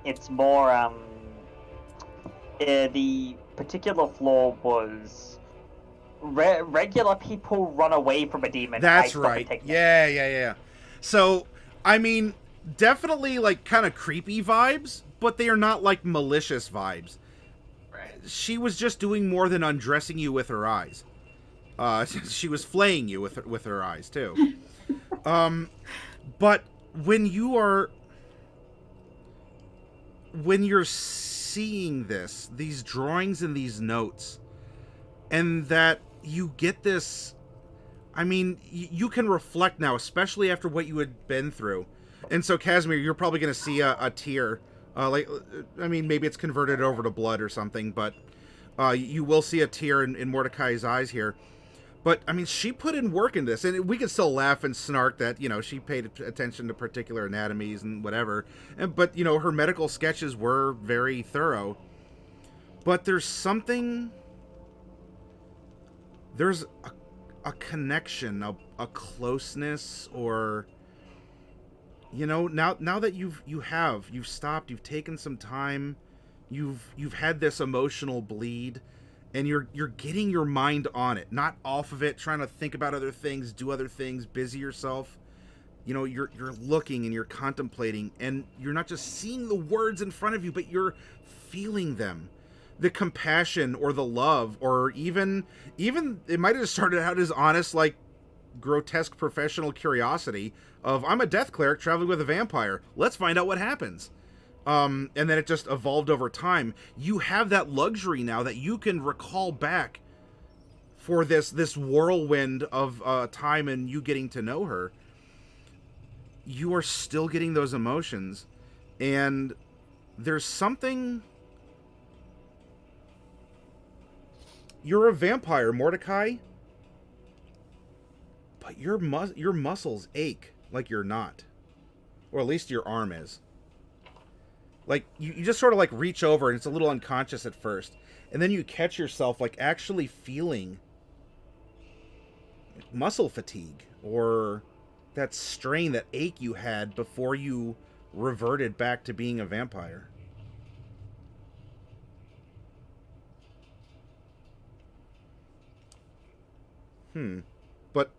It's more, the particular flaw was regular people run away from a demon. That's right. Yeah. So, I mean, definitely like kind of creepy vibes, but they are not like malicious vibes. Right. She was just doing more than undressing you with her eyes. She was flaying you with her eyes too. But when you're seeing these drawings and these notes, and that you get this, I mean, you can reflect now, especially after what you had been through. And so, Kazimir, you're probably going to see a tear. Like, I mean, maybe it's converted over to blood or something, but you will see a tear in Mordecai's eyes here. But, I mean, she put in work in this, and we can still laugh and snark that, you know, she paid attention to particular anatomies and whatever. But, you know, her medical sketches were very thorough. But there's something... There's a connection, a closeness, or, you know, now that you've stopped, you've taken some time, you've had this emotional bleed, and you're getting your mind on it, not off of it, trying to think about other things, do other things, busy yourself. you're looking and you're contemplating, and you're not just seeing the words in front of you, but you're feeling them. The compassion or the love, or even it might have started out as honest, like, grotesque professional curiosity of, I'm a death cleric traveling with a vampire. Let's find out what happens. And then it just evolved over time. You have that luxury now that you can recall back for this whirlwind of time and you getting to know her. You are still getting those emotions, and there's something. You're a vampire, Mordecai, but your muscles ache like you're not, or at least your arm is. Like you just sort of like reach over, and it's a little unconscious at first, and then you catch yourself like actually feeling muscle fatigue, or that strain, that ache you had before you reverted back to being a vampire. But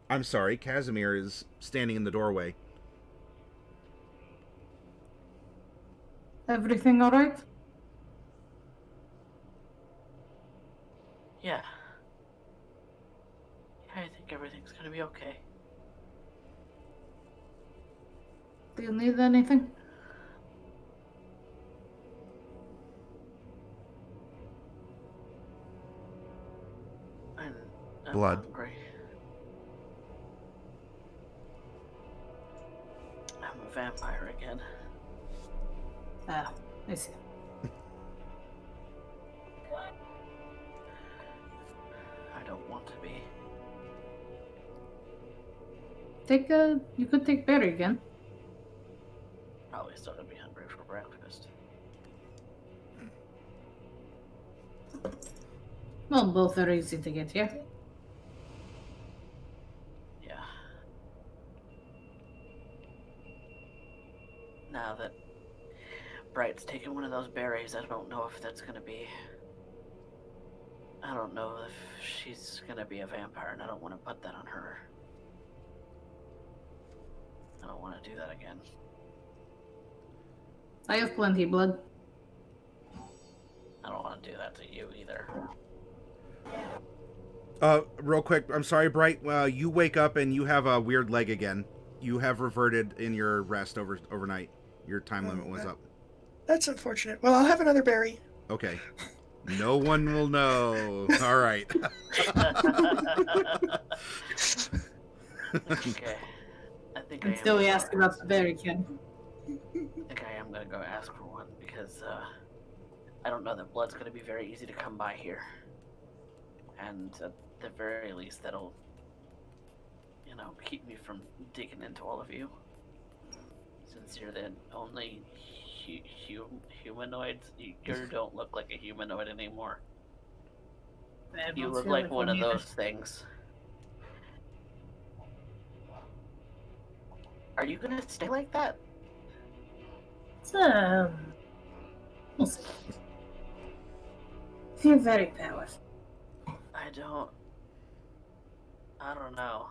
I'm sorry, Kazimir is standing in the doorway. Everything all right? Yeah. I think everything's gonna be okay. Do you need anything? I'm Blood. hungry. I'm a vampire again. Ah, I see. I don't want to be. You could take Barry again. Probably still gonna be hungry for breakfast. Well, both are easy to get here. Yeah. Now that Bright's taken one of those berries, I don't know if that's gonna be... I don't know if she's gonna be a vampire, and I don't want to put that on her. I don't want to do that again. I have plenty blood. I don't want to do that to you either. Real quick, I'm sorry, Bright. You wake up and you have a weird leg again. You have reverted in your rest overnight. Your time limit was up. That's unfortunate. Well, I'll have another berry. Okay. No one will know. All right. Okay. I think Until we ask about the berry, Ken. I think I am gonna go ask for one because I don't know that blood's gonna be very easy to come by here, and at the very least that'll, keep me from digging into all of you. Since you're the only humanoids, you don't look like a humanoid anymore. You look like one of those things. Are you gonna stay like that? We'll see. Feel very powerful. I don't know.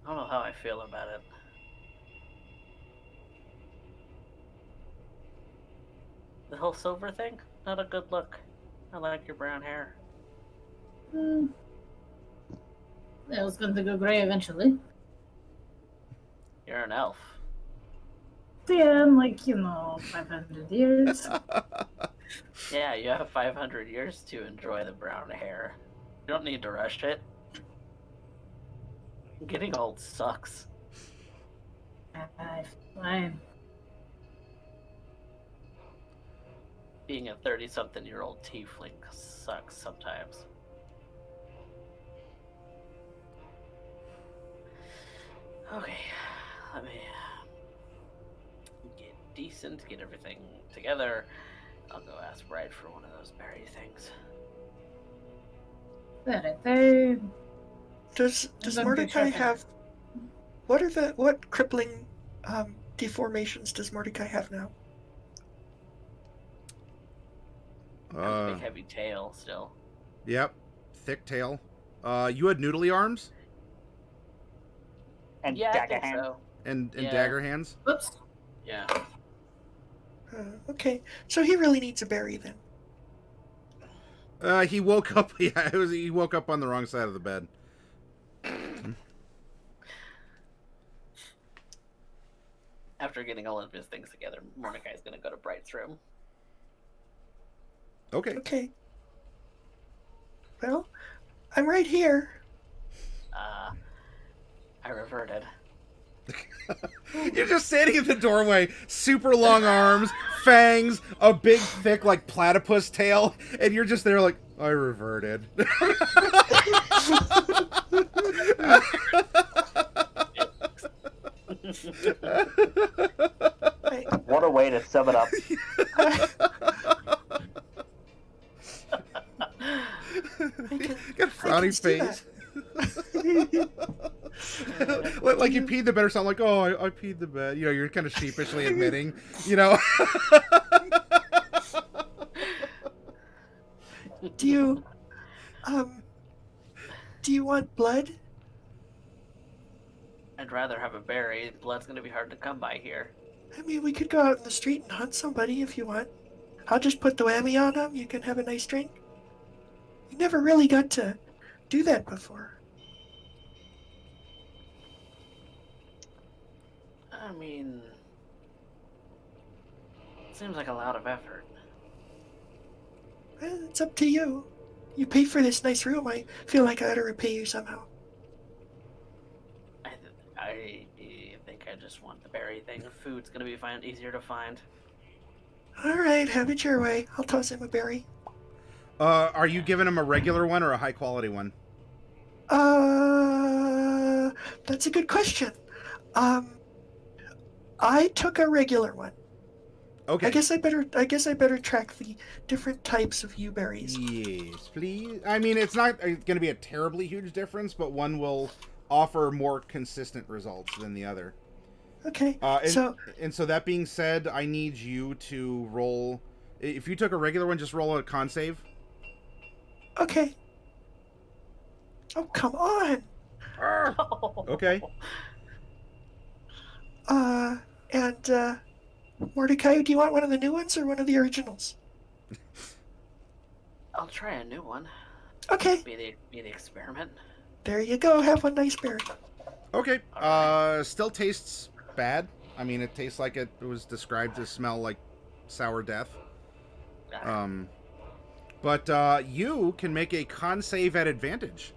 I don't know how I feel about it. The whole silver thing? Not a good look. I like your brown hair. It was going to go gray eventually. You're an elf. Yeah, in 500 years. Yeah, you have 500 years to enjoy the brown hair. You don't need to rush it. Getting old sucks. Fine. Being a 30-something-year-old tiefling sucks sometimes. Okay, let me get decent, get everything together. I'll go ask Bright for one of those berry things. There. Does Mordecai have what crippling deformations does Mordecai have now? Big heavy tail still. Yep. Thick tail. You had noodly arms? And Yeah, I dagger think hand. so. And Yeah. dagger hands. Oops. Yeah. Okay, so he really needs a berry then. He woke up. Yeah, he woke up on the wrong side of the bed. After getting all of his things together, Mordecai's gonna go to Bright's room. Okay. Okay. Well, I'm right here. I reverted. You're just standing in the doorway, super long arms, fangs, a big, thick, like, platypus tail, and you're just there like, I reverted. What a way to sum it up. Got a frowny face. Like you peed the bed or something, like, oh, I peed the bed. You know, you're kind of sheepishly admitting, you know. Do you want blood? I'd rather have a berry. Blood's gonna be hard to come by here. I mean, we could go out in the street and hunt somebody if you want. I'll just put the whammy on them. You can have a nice drink. You never really got to do that before. I mean, seems like a lot of effort. Well, it's up to you. You paid for this nice room. I feel like I ought to repay you somehow. I think I just want the berry thing. Food's gonna be easier to find. All right, have it your way. I'll toss him a berry. Are you giving him a regular one or a high quality one? That's a good question. I took a regular one. Okay. I guess I better track the different types of yew berries. Yes, please. I mean, it's not going to be a terribly huge difference, but one will offer more consistent results than the other. Okay. So that being said, I need you to roll. If you took a regular one, just roll a con save. Okay. Oh, come on. Okay. And Mordecai, do you want one of the new ones or one of the originals? I'll try a new one. Okay. Be the experiment. There you go. Have one nice berry. Okay. Still tastes bad. I mean, it tastes like it was described to smell like sour death. But you can make a con save at advantage.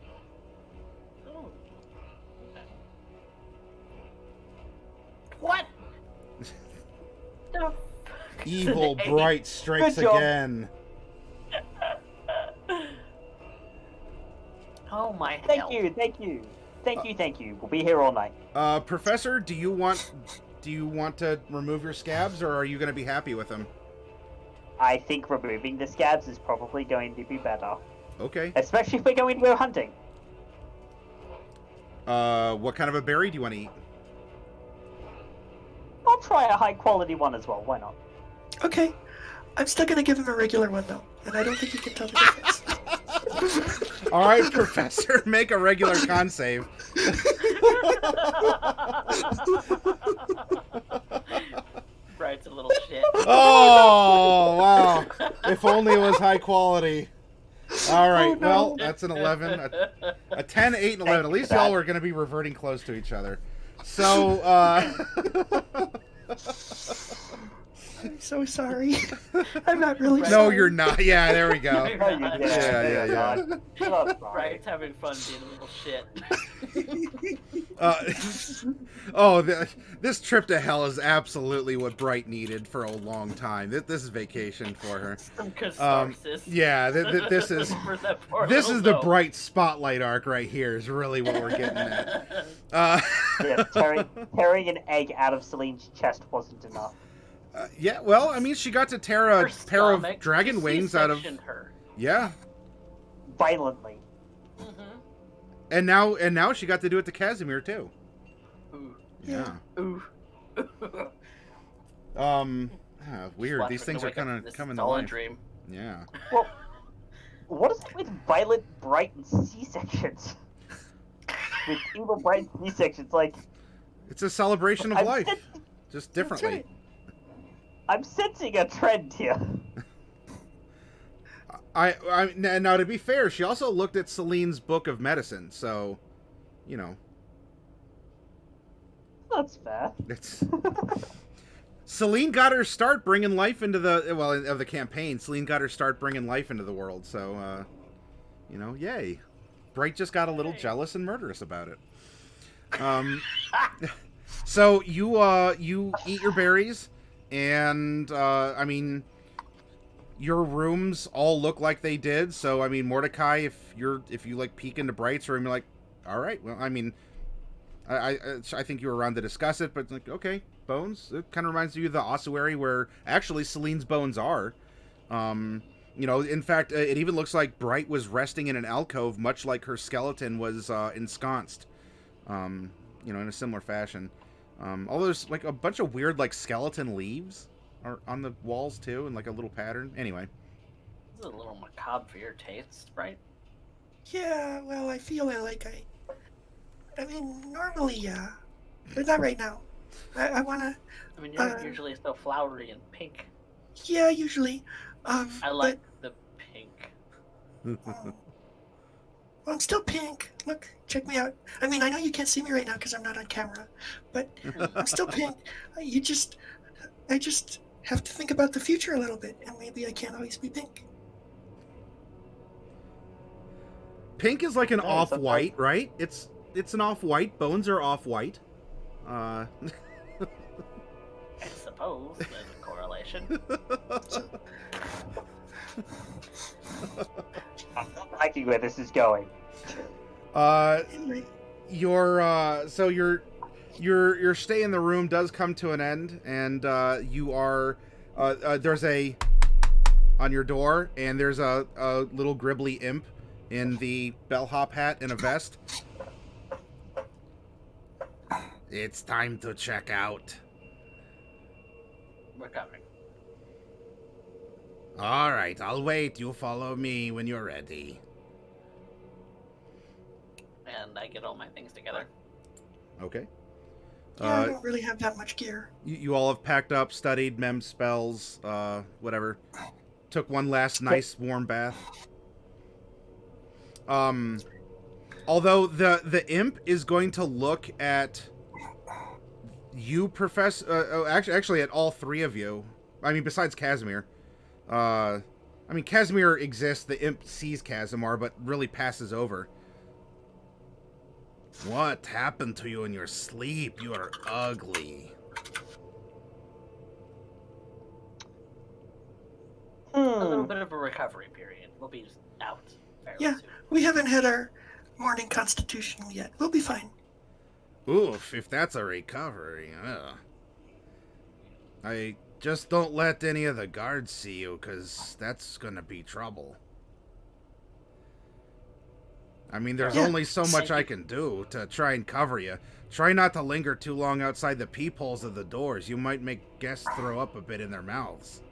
Oh. What? The Evil Bright strikes Good job. again. Oh my Thank hell. you. We'll be here all night. Professor, do you want to remove your scabs, or are you going to be happy with them? I think removing the scabs is probably going to be better. Okay. Especially if we're going to go hunting. What kind of a berry do you want to eat? I'll try a high quality one as well, why not? Okay. I'm still gonna give him a regular one though, and I don't think you can tell the difference. All right, Professor, make a regular con save. Bright's a little shit. Oh, wow. If only it was high quality. All right, Oh, no. well, that's an 11. A 10, 8, and 11. At least y'all are going to be reverting close to each other. So, I'm so sorry. I'm not really no, sorry. you're not. Yeah, there we go. No, you did. Yeah. You're not sorry. Bright's having fun being a little shit. This trip to hell is absolutely what Bright needed for a long time. This is vacation for her. Some catharsis. Yeah, this is For that poor this little is the goat. Bright spotlight arc right here. Is really what we're getting at. Yeah, tearing an egg out of Celine's chest wasn't enough. Yeah, well, I mean, she got to tear a Her pair of stomach, dragon you wings out of. C-sectioned her. Yeah, Violently. Mm-hmm. and now she got to do it to Kazimir too. Ooh. Yeah. Ooh. Weird. Watch These her things are wake up. kind of This coming is to all a life. dream. Yeah. Well, what is it with Violet, Bright, and C-sections? with evil brain C-sections. Like, It's a celebration of I'm life, sen- just differently. right. I'm sensing a trend here. Now to be fair, she also looked at Celine's book of medicine, so, you know, That's fair. it's Celine got her start bringing life into of the campaign. Celine got her start bringing life into the world, so, you know, yay. Bright just got a little jealous and murderous about it. So you eat your berries, and I mean, your rooms all look like they did. So I mean, Mordecai, if you like peek into Bright's room, you're like, all right. Well, I mean, I think you were around to discuss it, but like, okay, bones. It kind of reminds you of the ossuary where actually Celine's bones are. You know, in fact, it even looks like Bright was resting in an alcove, much like her skeleton was ensconced. You know, in a similar fashion. Although there's like a bunch of weird like skeleton leaves are on the walls too, and like a little pattern. Anyway, This is a little macabre for your tastes, right? Yeah, well, I feel like I mean, normally, yeah, but not right now. I wanna. I mean, you're usually so flowery and pink. Yeah, usually. I like the pink. Well, I'm still pink. Look, check me out. I mean, I know you can't see me right now because I'm not on camera, but I'm still pink. I just have to think about the future a little bit, and maybe I can't always be pink. pink is like an No, it's off-white, right? It's an off-white. Bones are off-white. I suppose there's a correlation. I'm not liking where this is going. Anyway, your stay in the room does come to an end, and you are there's a on your door, and there's a little gribbly imp in the bellhop hat and a vest. It's time to check out. We're coming. All right, I'll wait. You follow me when you're ready. And I get all my things together. Okay. yeah, I don't really have that much gear. You all have packed up, studied, mem spells, whatever. Took one last nice warm bath. Although the imp is going to look at you, Professor. Actually, at all three of you. I mean, besides Kazimir. I mean, Kazimir exists. The imp sees Kazimir, but really passes over. What happened to you in your sleep? You are ugly. A little bit of a recovery period. We'll be out fairly Yeah. soon. We haven't had our morning constitution yet. We'll be fine. Oof, if that's a recovery. I just don't let any of the guards see you, because that's gonna be trouble. I mean, there's Yeah. only so much I can do to try and cover you. Try not to linger too long outside the peepholes of the doors. You might make guests throw up a bit in their mouths.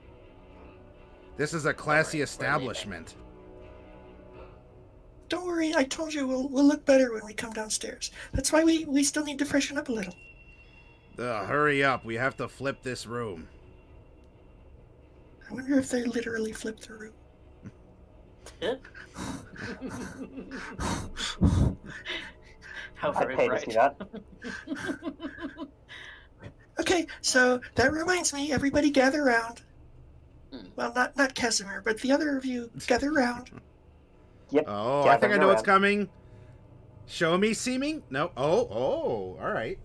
This is a classy Alright, establishment. Don't worry, I told you we'll look better when we come downstairs. That's why we still need to freshen up a little. Hurry up. We have to flip this room. I wonder if they literally flipped the room. How I'd very pay to bright. see that. Okay, so that reminds me, everybody gather around. Hmm. Well, not Casimir, but the other of you gather around. Yep. Oh, I think I know what's around. coming. Show me, seeming? No. Oh, all right.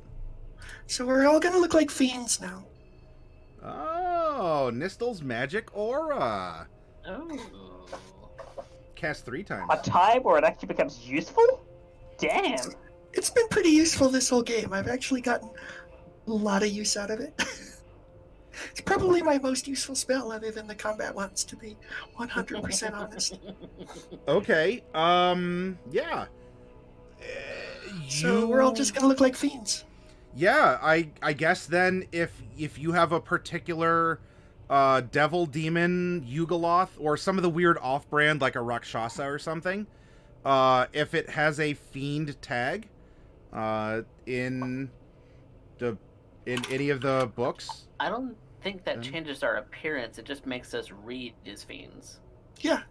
So we're all gonna look like fiends now. Oh, Nistel's magic aura. Oh. Cast 3 times. A time where it actually becomes useful? Damn. It's been pretty useful this whole game. I've actually gotten a lot of use out of it. It's probably my most useful spell other than the combat ones, to be 100% honest. Okay. Yeah. So we're all just gonna look like fiends. Yeah, I guess then if you have a particular devil, demon, Yugoloth, or some of the weird off-brand like a Rakshasa or something, if it has a fiend tag, in any of the books? I don't think that changes our appearance. It just makes us read as fiends. Yeah.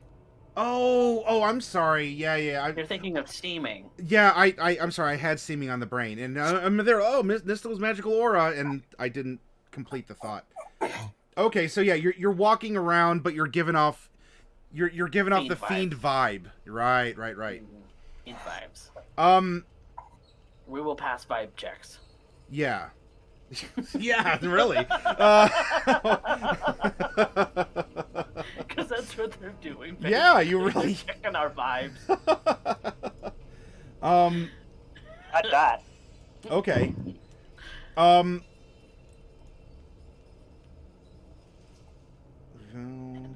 Oh, I'm sorry. Yeah. You're thinking of steaming. Yeah, I'm sorry. I had seeming on the brain, and I'm there. Oh, Nystel's magical aura, and I didn't complete the thought. Okay, so yeah, you're walking around, but you're giving off, you're giving off the fiend vibe. Right. Fiend vibes. We will pass vibe checks. Yeah. Yeah, really. Because that's what they're doing. Basically. Yeah, you really they're checking our vibes. Not that. Okay.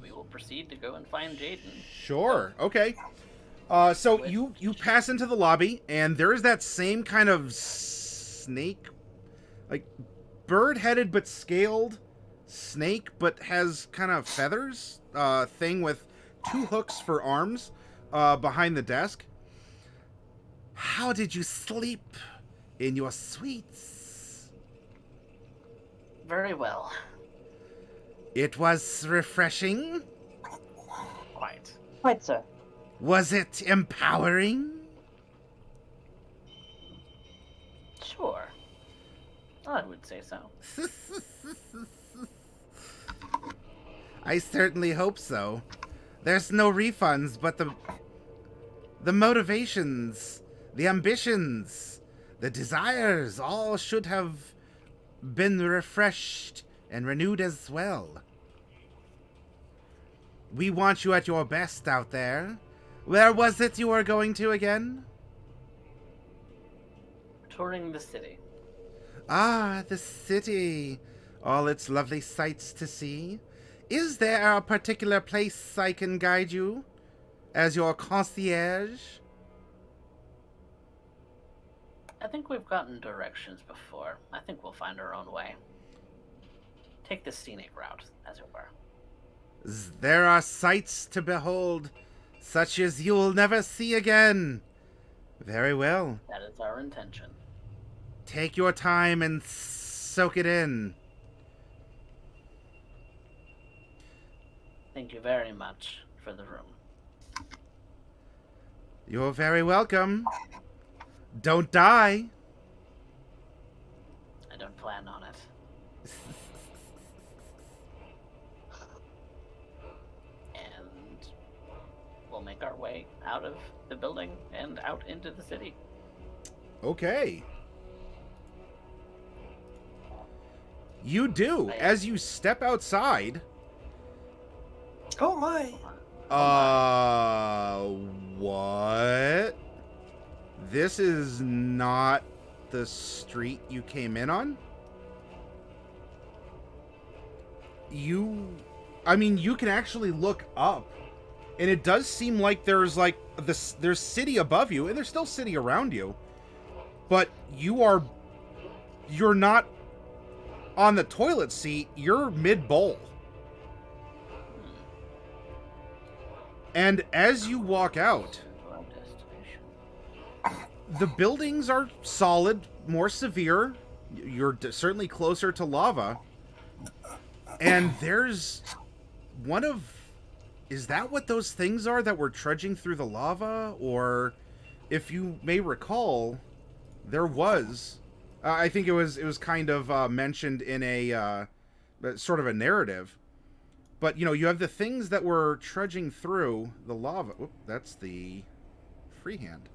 We will proceed to go and find Jaden. Sure. Okay. So you pass into the lobby, and there's that same kind of snake, like bird-headed but scaled snake, but has kind of feathers thing with 2 hooks for arms behind the desk. How did you sleep in your suites? Very well. It was refreshing. Quite, sir. Was it empowering? Sure. I would say so. I certainly hope so. There's no refunds, but the motivations, the ambitions, the desires, all should have been refreshed and renewed as well. We want you at your best out there. Where was it you were going to again? Touring the city. Ah, the city. All its lovely sights to see. Is there a particular place I can guide you as your concierge? I think we've gotten directions before. I think we'll find our own way. Take the scenic route, as it were. There are sights to behold, such as you'll never see again. Very well. That is our intention. Take your time and soak it in. Thank you very much for the room. You're very welcome. Don't die. I don't plan on it. And we'll make our way out of the building and out into the city. Okay. You do. As you step outside. Oh my. What? This is not the street you came in on? I mean, you can actually look up, and it does seem like there's there's city above you, and there's still city around you, but you're not on the toilet seat, you're mid-bowl. And as you walk out, the buildings are solid, more severe. You're certainly closer to lava. And there's one of... Is that what those things are that were trudging through the lava? Or, if you may recall, there was... I think it was kind of mentioned in a sort of a narrative. But, you know, you have the things that were trudging through the lava. Oop, that's the freehand.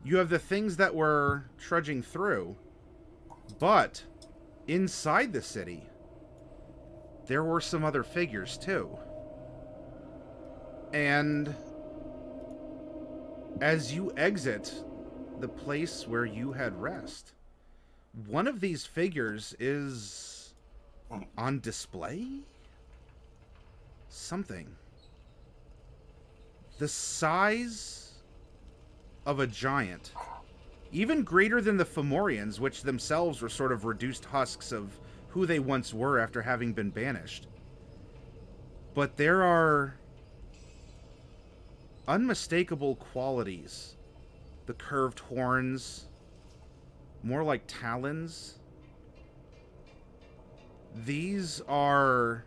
You have the things that were trudging through, but inside the city, there were some other figures too. And as you exit the place where you had rest, one of these figures is on display? Something. The size of a giant, even greater than the Fomorians, which themselves were sort of reduced husks of who they once were after having been banished. But there are unmistakable qualities. The curved horns, more like talons. These are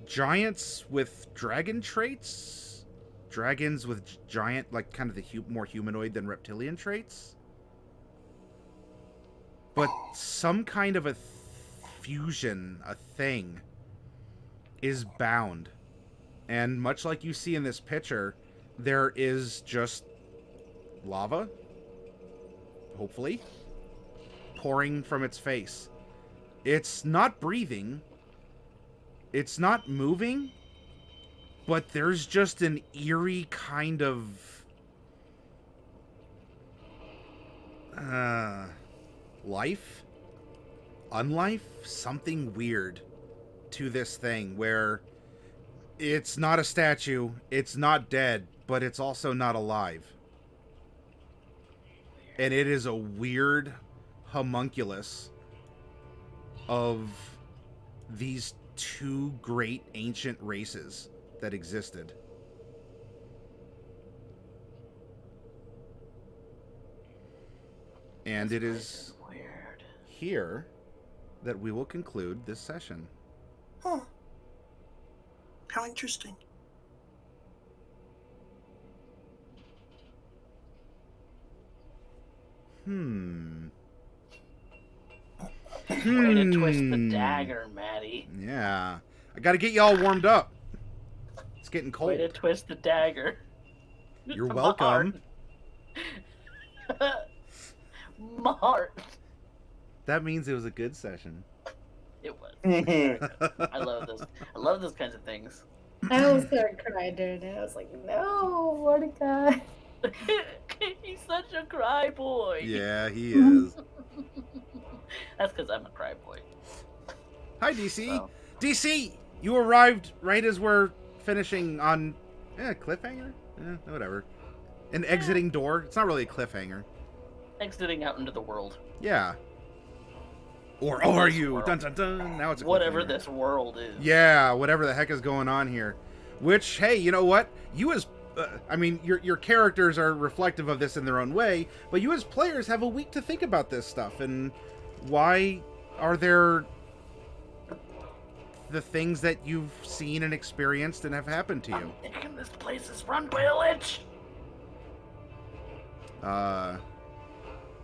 giants with dragon traits. Dragons with giant, like kind of the more humanoid than reptilian traits. But some kind of a fusion, a thing, is bound. And much like you see in this picture, there is just lava, hopefully, pouring from its face. It's not breathing. It's not moving. But there's just an eerie kind of life, unlife, something weird to this thing where it's not a statue, it's not dead, but it's also not alive. And it is a weird homunculus of these two great ancient races that existed. And it is weird. Here that we will conclude this session. Oh. How interesting. Way to twist the dagger, Maddie. Yeah. I gotta get y'all warmed up. It's getting cold. Way to twist the dagger. You're welcome. Mart. That means it was a good session. It was. I love this. I love those kinds of things. I almost started crying during it. I was like, no, Mordecai. He's such a cry boy. Yeah, he is. That's because I'm a cry boy. Hi, DC. So. DC, you arrived right as we're finishing on cliffhanger? Whatever. An exiting door. It's not really a cliffhanger. Exiting out into the world. Yeah. Or are you? World. Dun dun dun. Now it's a whatever cliffhanger. this world is. Yeah, whatever the heck is going on here. Which, hey, you know what? You as your characters are reflective of this in their own way, but you as players have a week to think about this stuff. And why are there the things that you've seen and experienced and have happened to you? I'm thinking this place is run by a lich.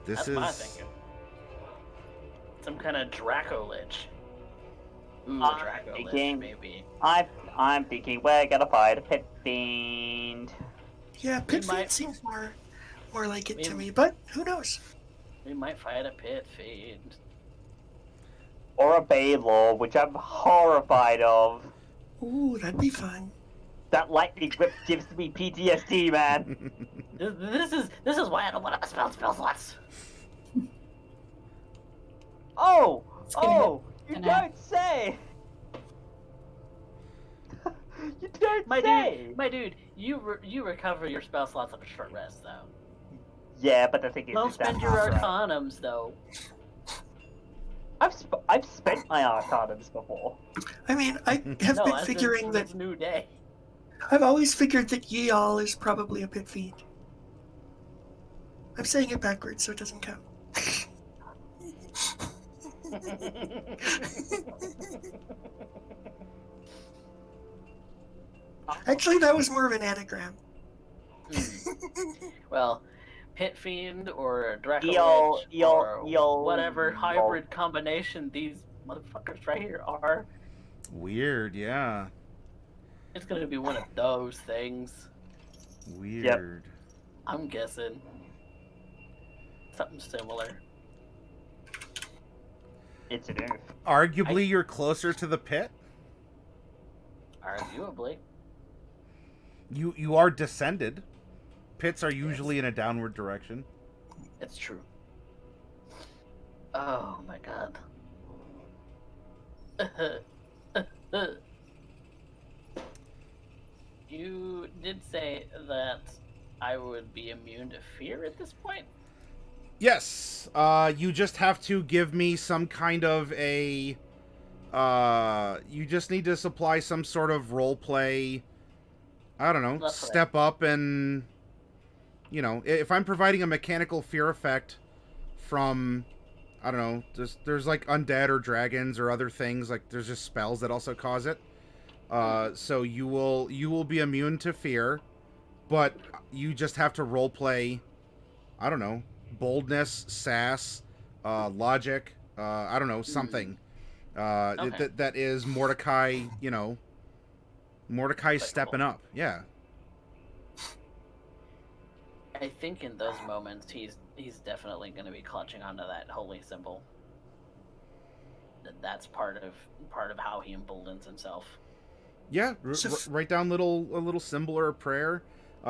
This That's my thinking. Some kind of Draco lich. Ooh, a Draco lich, maybe. I'm thinking we're gonna fight a pit fiend. Yeah, pit fiend seems more like it to me, but who knows? We might fight a pit fiend. Or a Baylor, which I'm horrified of. Ooh, that'd be fun. That lightning whip gives me PTSD, man. This is why I don't want to spell slots. Oh, you And don't say. You don't say. My dude, you recover your spell slots on a short rest though. Yeah, but the thing is, Don't spend your arcanums though. I've spent my arcanums before. I mean, I have been figuring that. It's new day. I've always figured that Yeol is probably a pit fiend. I'm saying it backwards, so it doesn't count. Actually, that was more of an anagram. Well, pit fiend or Draco lich or whatever hybrid combination these motherfuckers right here are. Weird, yeah. It's gonna be one of those things. Weird. Yep. I'm guessing. Something similar. It's an oof. Arguably, you're closer to the pit. Arguably. You are descended. Pits are usually in a downward direction. It's true. Oh my god. You did say that I would be immune to fear at this point? Yes. You just have to give me some kind of a... you just need to supply some sort of roleplay I don't know, That's step up and, you know, if I'm providing a mechanical fear effect from, I don't know, there's like undead or dragons or other things, like there's just spells that also cause it. So you will be immune to fear, but you just have to roleplay, I don't know, boldness, sass, logic, I don't know, something. Okay. That is Mordecai, you know, Mordecai's stepping up. Yeah. I think in those moments he's definitely going to be clutching onto that holy symbol. That's part of how he emboldens himself. Yeah, write down a little symbol or a prayer,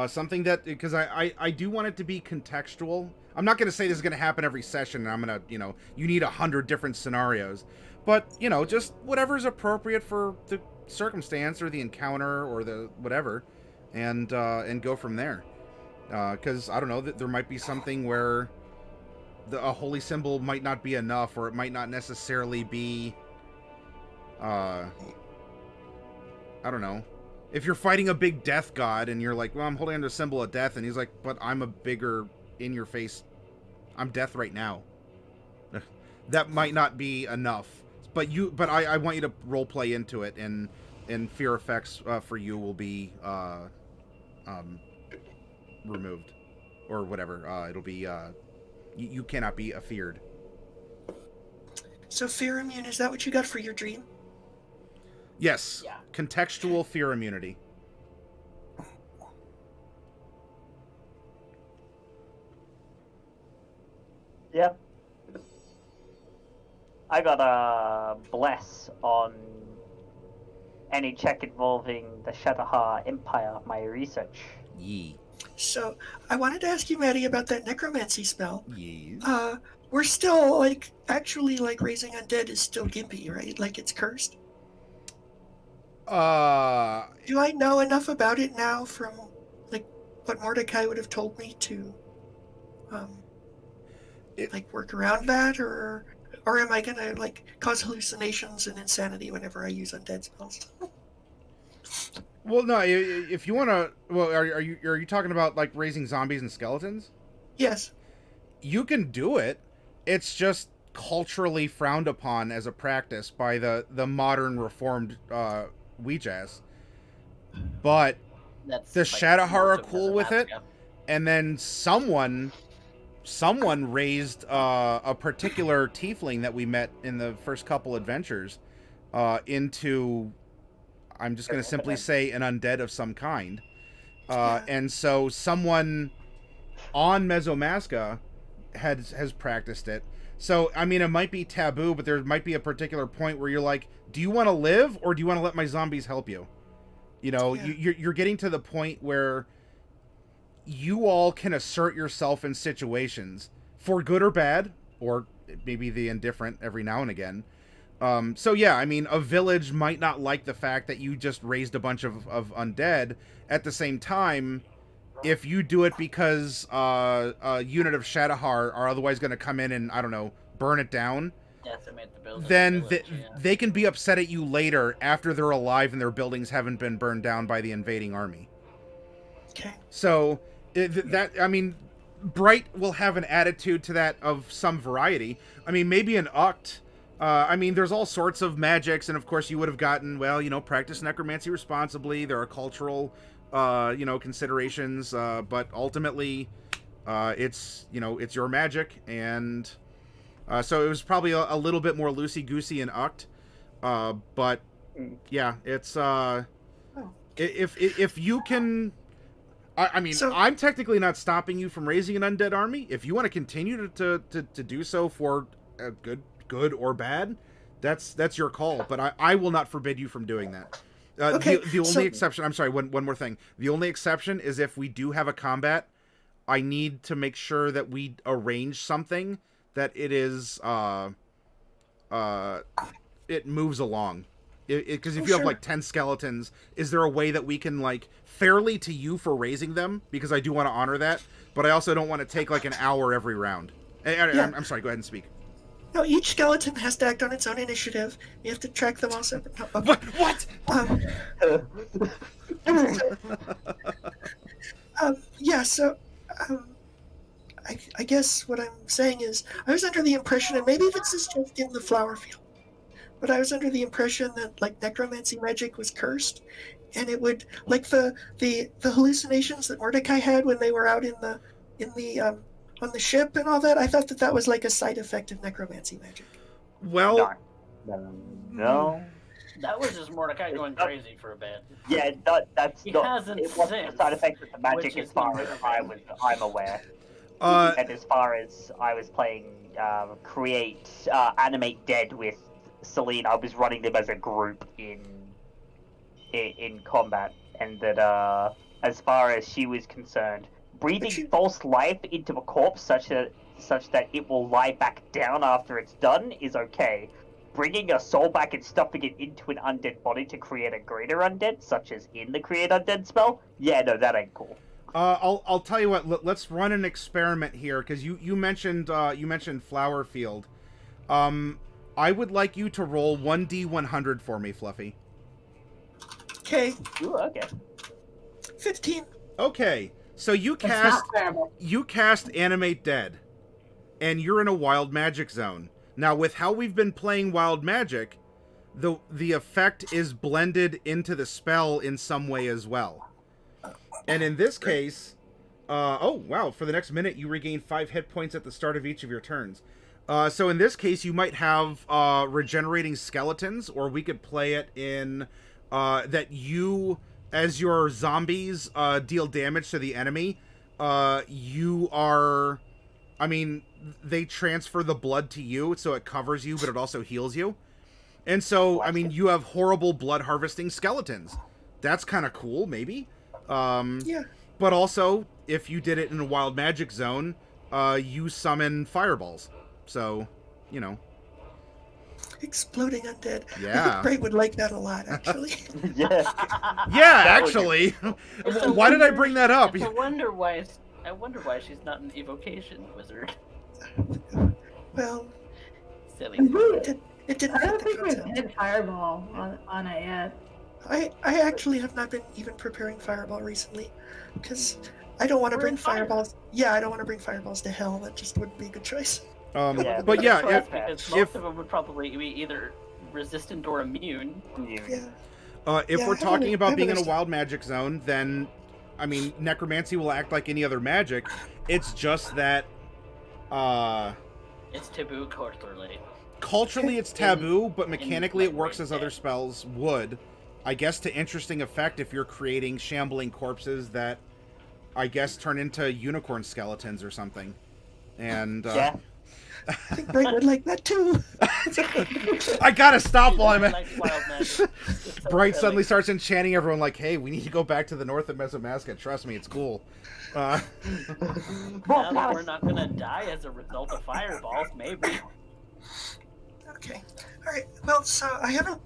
something that, because I do want it to be contextual. I'm not going to say this is going to happen every session, and I'm going to, you know, you need 100 different scenarios, but, you know, just whatever's appropriate for the circumstance or the encounter or the whatever, and go from there. Because I don't know, that there might be something where a holy symbol might not be enough, or it might not necessarily be, I don't know. If you're fighting a big death god and you're like, well, I'm holding on to a symbol of death, and he's like, but I'm a bigger in-your-face, I'm death right now. That might not be enough. But I want you to roleplay into it, and fear effects for you will be removed, or whatever. It'll be you cannot be afeared. So fear immune, is that what you got for your dream? Yes. Yeah. Contextual fear immunity. Yep. I got a bless on any check involving the Shadowheart Empire, my research. Yee. So I wanted to ask you, Maddie, about that necromancy spell. Yes. We're still, like, actually, like, raising undead is still gimpy, right? Like, it's cursed? Do I know enough about it now from, like, what Mordecai would have told me to, like, work around that, or am I gonna, like, cause hallucinations and insanity whenever I use undead spells? Well, no, if you want to, well, are you talking about, like, raising zombies and skeletons? Yes. You can do it. It's just culturally frowned upon as a practice by the modern reformed Ouijas. But That's the like Shadowheart are most of cool with it, Nebraska. and then someone raised a particular tiefling that we met in the first couple adventures into, I'm just going to simply say, an undead of some kind. And so someone on Mesomasca has practiced it. So, I mean, it might be taboo, but there might be a particular point where you're like, do you want to live, or do you want to let my zombies help you? You know, you're getting to the point where you all can assert yourself in situations, for good or bad, or maybe the indifferent every now and again. So yeah, I mean, a village might not like the fact that you just raised a bunch of undead. At the same time, if you do it because a unit of Shadowheart are otherwise going to come in and, I don't know, burn it down, Decimate the building. then Village, they can be upset at you later after they're alive and their buildings haven't been burned down by the invading army. Okay. So, I mean, Bright will have an attitude to that of some variety. I mean, maybe an Uct. I mean, there's all sorts of magics, and of course you would have gotten, well, you know, practice necromancy responsibly. There are cultural, you know, considerations, but ultimately, it's, you know, it's your magic, and so it was probably a little bit more loosey-goosey in Uct, but yeah, it's, if you can... I mean, so, I'm technically not stopping you from raising an undead army. If you want to continue to do so for a good or bad, that's your call. But I will not forbid you from doing that. Okay, the only exception... I'm sorry, one more thing. The only exception is if we do have a combat, I need to make sure that we arrange something that it is... it moves along. Because if you have, like, 10 skeletons, is there a way that we can, like, fairly to you for raising them? Because I do want to honor that, but I also don't want to take, like, an hour every round. I'm sorry, go ahead and speak. No, each skeleton has to act on its own initiative. You have to track them all separate. No, okay. What? Yeah, so I guess what I'm saying is I was under the impression, and maybe this is just in the flower field, but I was under the impression that like necromancy magic was cursed, and it would like the hallucinations that Mordecai had when they were out in the on the ship and all that. I thought that was like a side effect of necromancy magic. Well, No. That was just Mordecai going crazy for a bit. Yeah, that's He not. hasn't It wasn't a since, side effect of the magic which as is far as irrelevant. I'm aware. And as far as I was playing Animate Dead with Celine, I was running them as a group in combat, and that as far as she was concerned, breathing false life into a corpse such that it will lie back down after it's done is okay. Bringing a soul back and stuffing it into an undead body to create a greater undead, such as in the Create Undead spell, yeah, no, that ain't cool. I'll tell you what. Let's run an experiment here because you mentioned Flower Field. I would like you to roll 1d100 for me, Fluffy. Okay. Ooh, okay. 15. Okay, so you It's not cast Animate Dead, and you're in a wild magic zone. Now, with how we've been playing wild magic, the effect is blended into the spell in some way as well. And in this case, oh wow! For the next minute, you regain 5 hit points at the start of each of your turns. So in this case, you might have regenerating skeletons, or we could play it in that you, as your zombies deal damage to the enemy, you are, I mean, they transfer the blood to you, so it covers you, but it also heals you. And so, I mean, you have horrible blood harvesting skeletons. That's kind of cool, maybe. Yeah. But also, if you did it in a wild magic zone, you summon fireballs. So, you know. Exploding undead. I Yeah. think Bray would like that a lot, actually. Yeah. Yeah, That was actually. It's a Why did I wonder- bring that up? I wonder why she's not an evocation wizard. Well, Silly. it didn't I fit don't the think we've concept. hit Fireball on it yet. I actually have not been even preparing Fireball recently, because I don't want to We're bring in fire. fireballs. Yeah, I don't want to bring fireballs to hell. That just wouldn't be a good choice. Yeah, But yeah, Because if most of them would probably be either resistant or immune. Yeah. if Yeah, we're I talking haven't- about I being in a haven't wild magic zone, then, I mean, necromancy will act like any other magic. It's just that, It's taboo culturally. culturally it's taboo, but mechanically it like, works as other dead. spells would. I guess to interesting effect if you're creating shambling corpses that, I guess, turn into unicorn skeletons or something. And, Yeah. I think Bray would like that too. I gotta stop while I'm at... Like wild magic. It's so Bright silly. suddenly starts enchanting everyone like, hey, we need to go back to the north of Mesomasca. Trust me, it's cool. Now that we're not gonna die as a result of fireballs, maybe. Okay. All right. Well, so I haven't.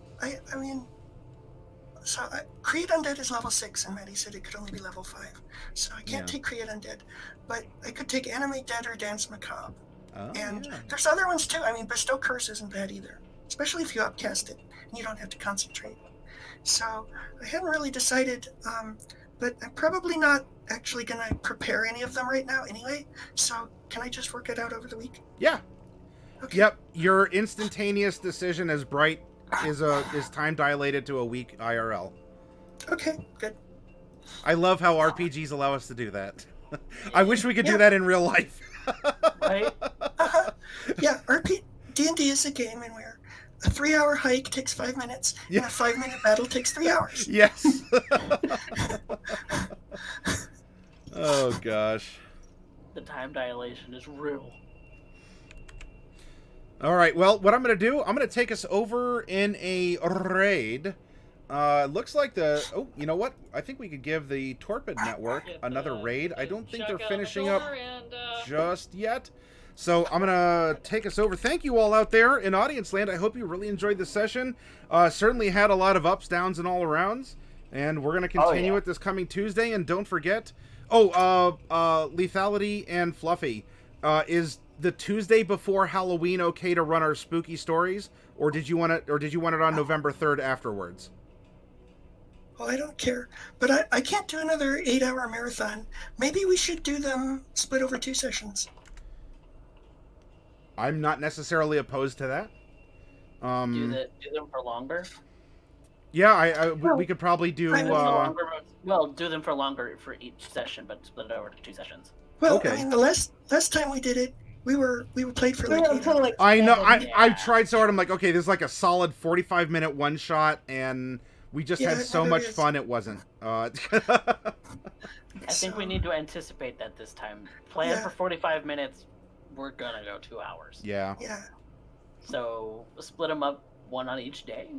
Create Undead is level 6, and Maddie said it could only be level 5. So I can't Yeah. take Create Undead, but I could take Animate Dead or Dance Macabre. Oh, And yeah. there's other ones too. I mean, Bestow Curse isn't bad either, especially if you upcast it and you don't have to concentrate. So I haven't really decided, but I'm probably not actually going to prepare any of them right now anyway. So can I just work it out over the week? Yeah. Okay. Yep. Your instantaneous decision as Bright is time dilated to a week IRL. Okay, good. I love how RPGs allow us to do that. I wish we could do Yeah. that in real life. Right? Yeah, D&D is a game in where a 3-hour hike takes 5 minutes, and Yeah. a 5-minute battle takes 3 hours. Yes. Oh gosh. The time dilation is real. All right. Well, what I'm going to do, I'm going to take us over in a raid. Looks like oh, you know what? I think we could give the Torpid Network another raid. I don't think they're finishing up just yet. So I'm going to take us over. Thank you all out there in audience land. I hope you really enjoyed the session. Certainly had a lot of ups, downs, and all arounds. And we're going to continue it this coming Tuesday. And don't forget, lethality and Fluffy. Is the Tuesday before Halloween okay to run our spooky stories, or did you want it on November 3rd afterwards? Well, I don't care, but I can't do another 8-hour marathon. Maybe we should do them split over 2 sessions. I'm not necessarily opposed to that. Do them for longer. Yeah, we could probably do. Well, do them for longer for each session, but split it over to 2 sessions. Well, Okay. I mean, the last time we did it, we were played for like 8 hours. I know. I tried so hard. I'm like, okay, this is like a solid 45-minute one shot, and we just had so much fun. It wasn't. I think we need to anticipate that this time. Plan for 45 minutes. We're gonna go 2 hours. Yeah. Yeah. So split them up, 1 on each day.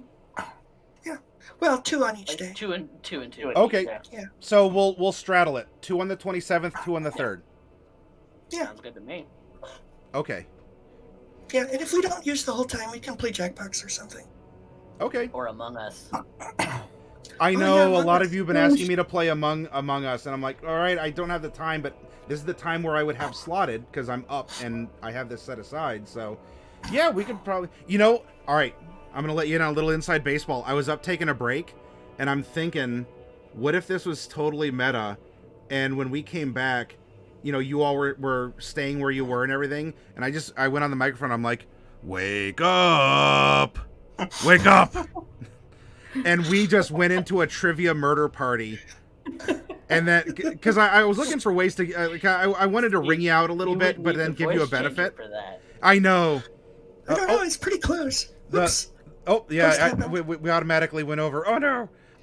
Yeah. Well, 2 on each Like day. 2 and 2 and 2. Okay. Yeah. So we'll straddle it. 2 on the 27th, 2 on the 3rd. Yeah. Sounds good to me. Okay. Yeah, and if we don't use the whole time, we can play Jackbox or something. Okay. Or Among Us. I know yeah, a lot of you have been asking me to play Among Us, and I'm like, all right, I don't have the time, but this is the time where I would have slotted because I'm up and I have this set aside. So, yeah, we could probably, all right. I'm gonna let you in on a little inside baseball. I was up taking a break, and I'm thinking, what if this was totally meta, and when we came back, you all were staying where you were and everything, and I went on the microphone. I'm like, wake up, wake up. And we just went into a trivia murder party. And then, because I was looking for ways to, I wanted to ring you out a little bit, but then give you a benefit. For that. I know. I don't know, it's pretty close. Oops. Oh, yeah, we automatically went over. Oh, no.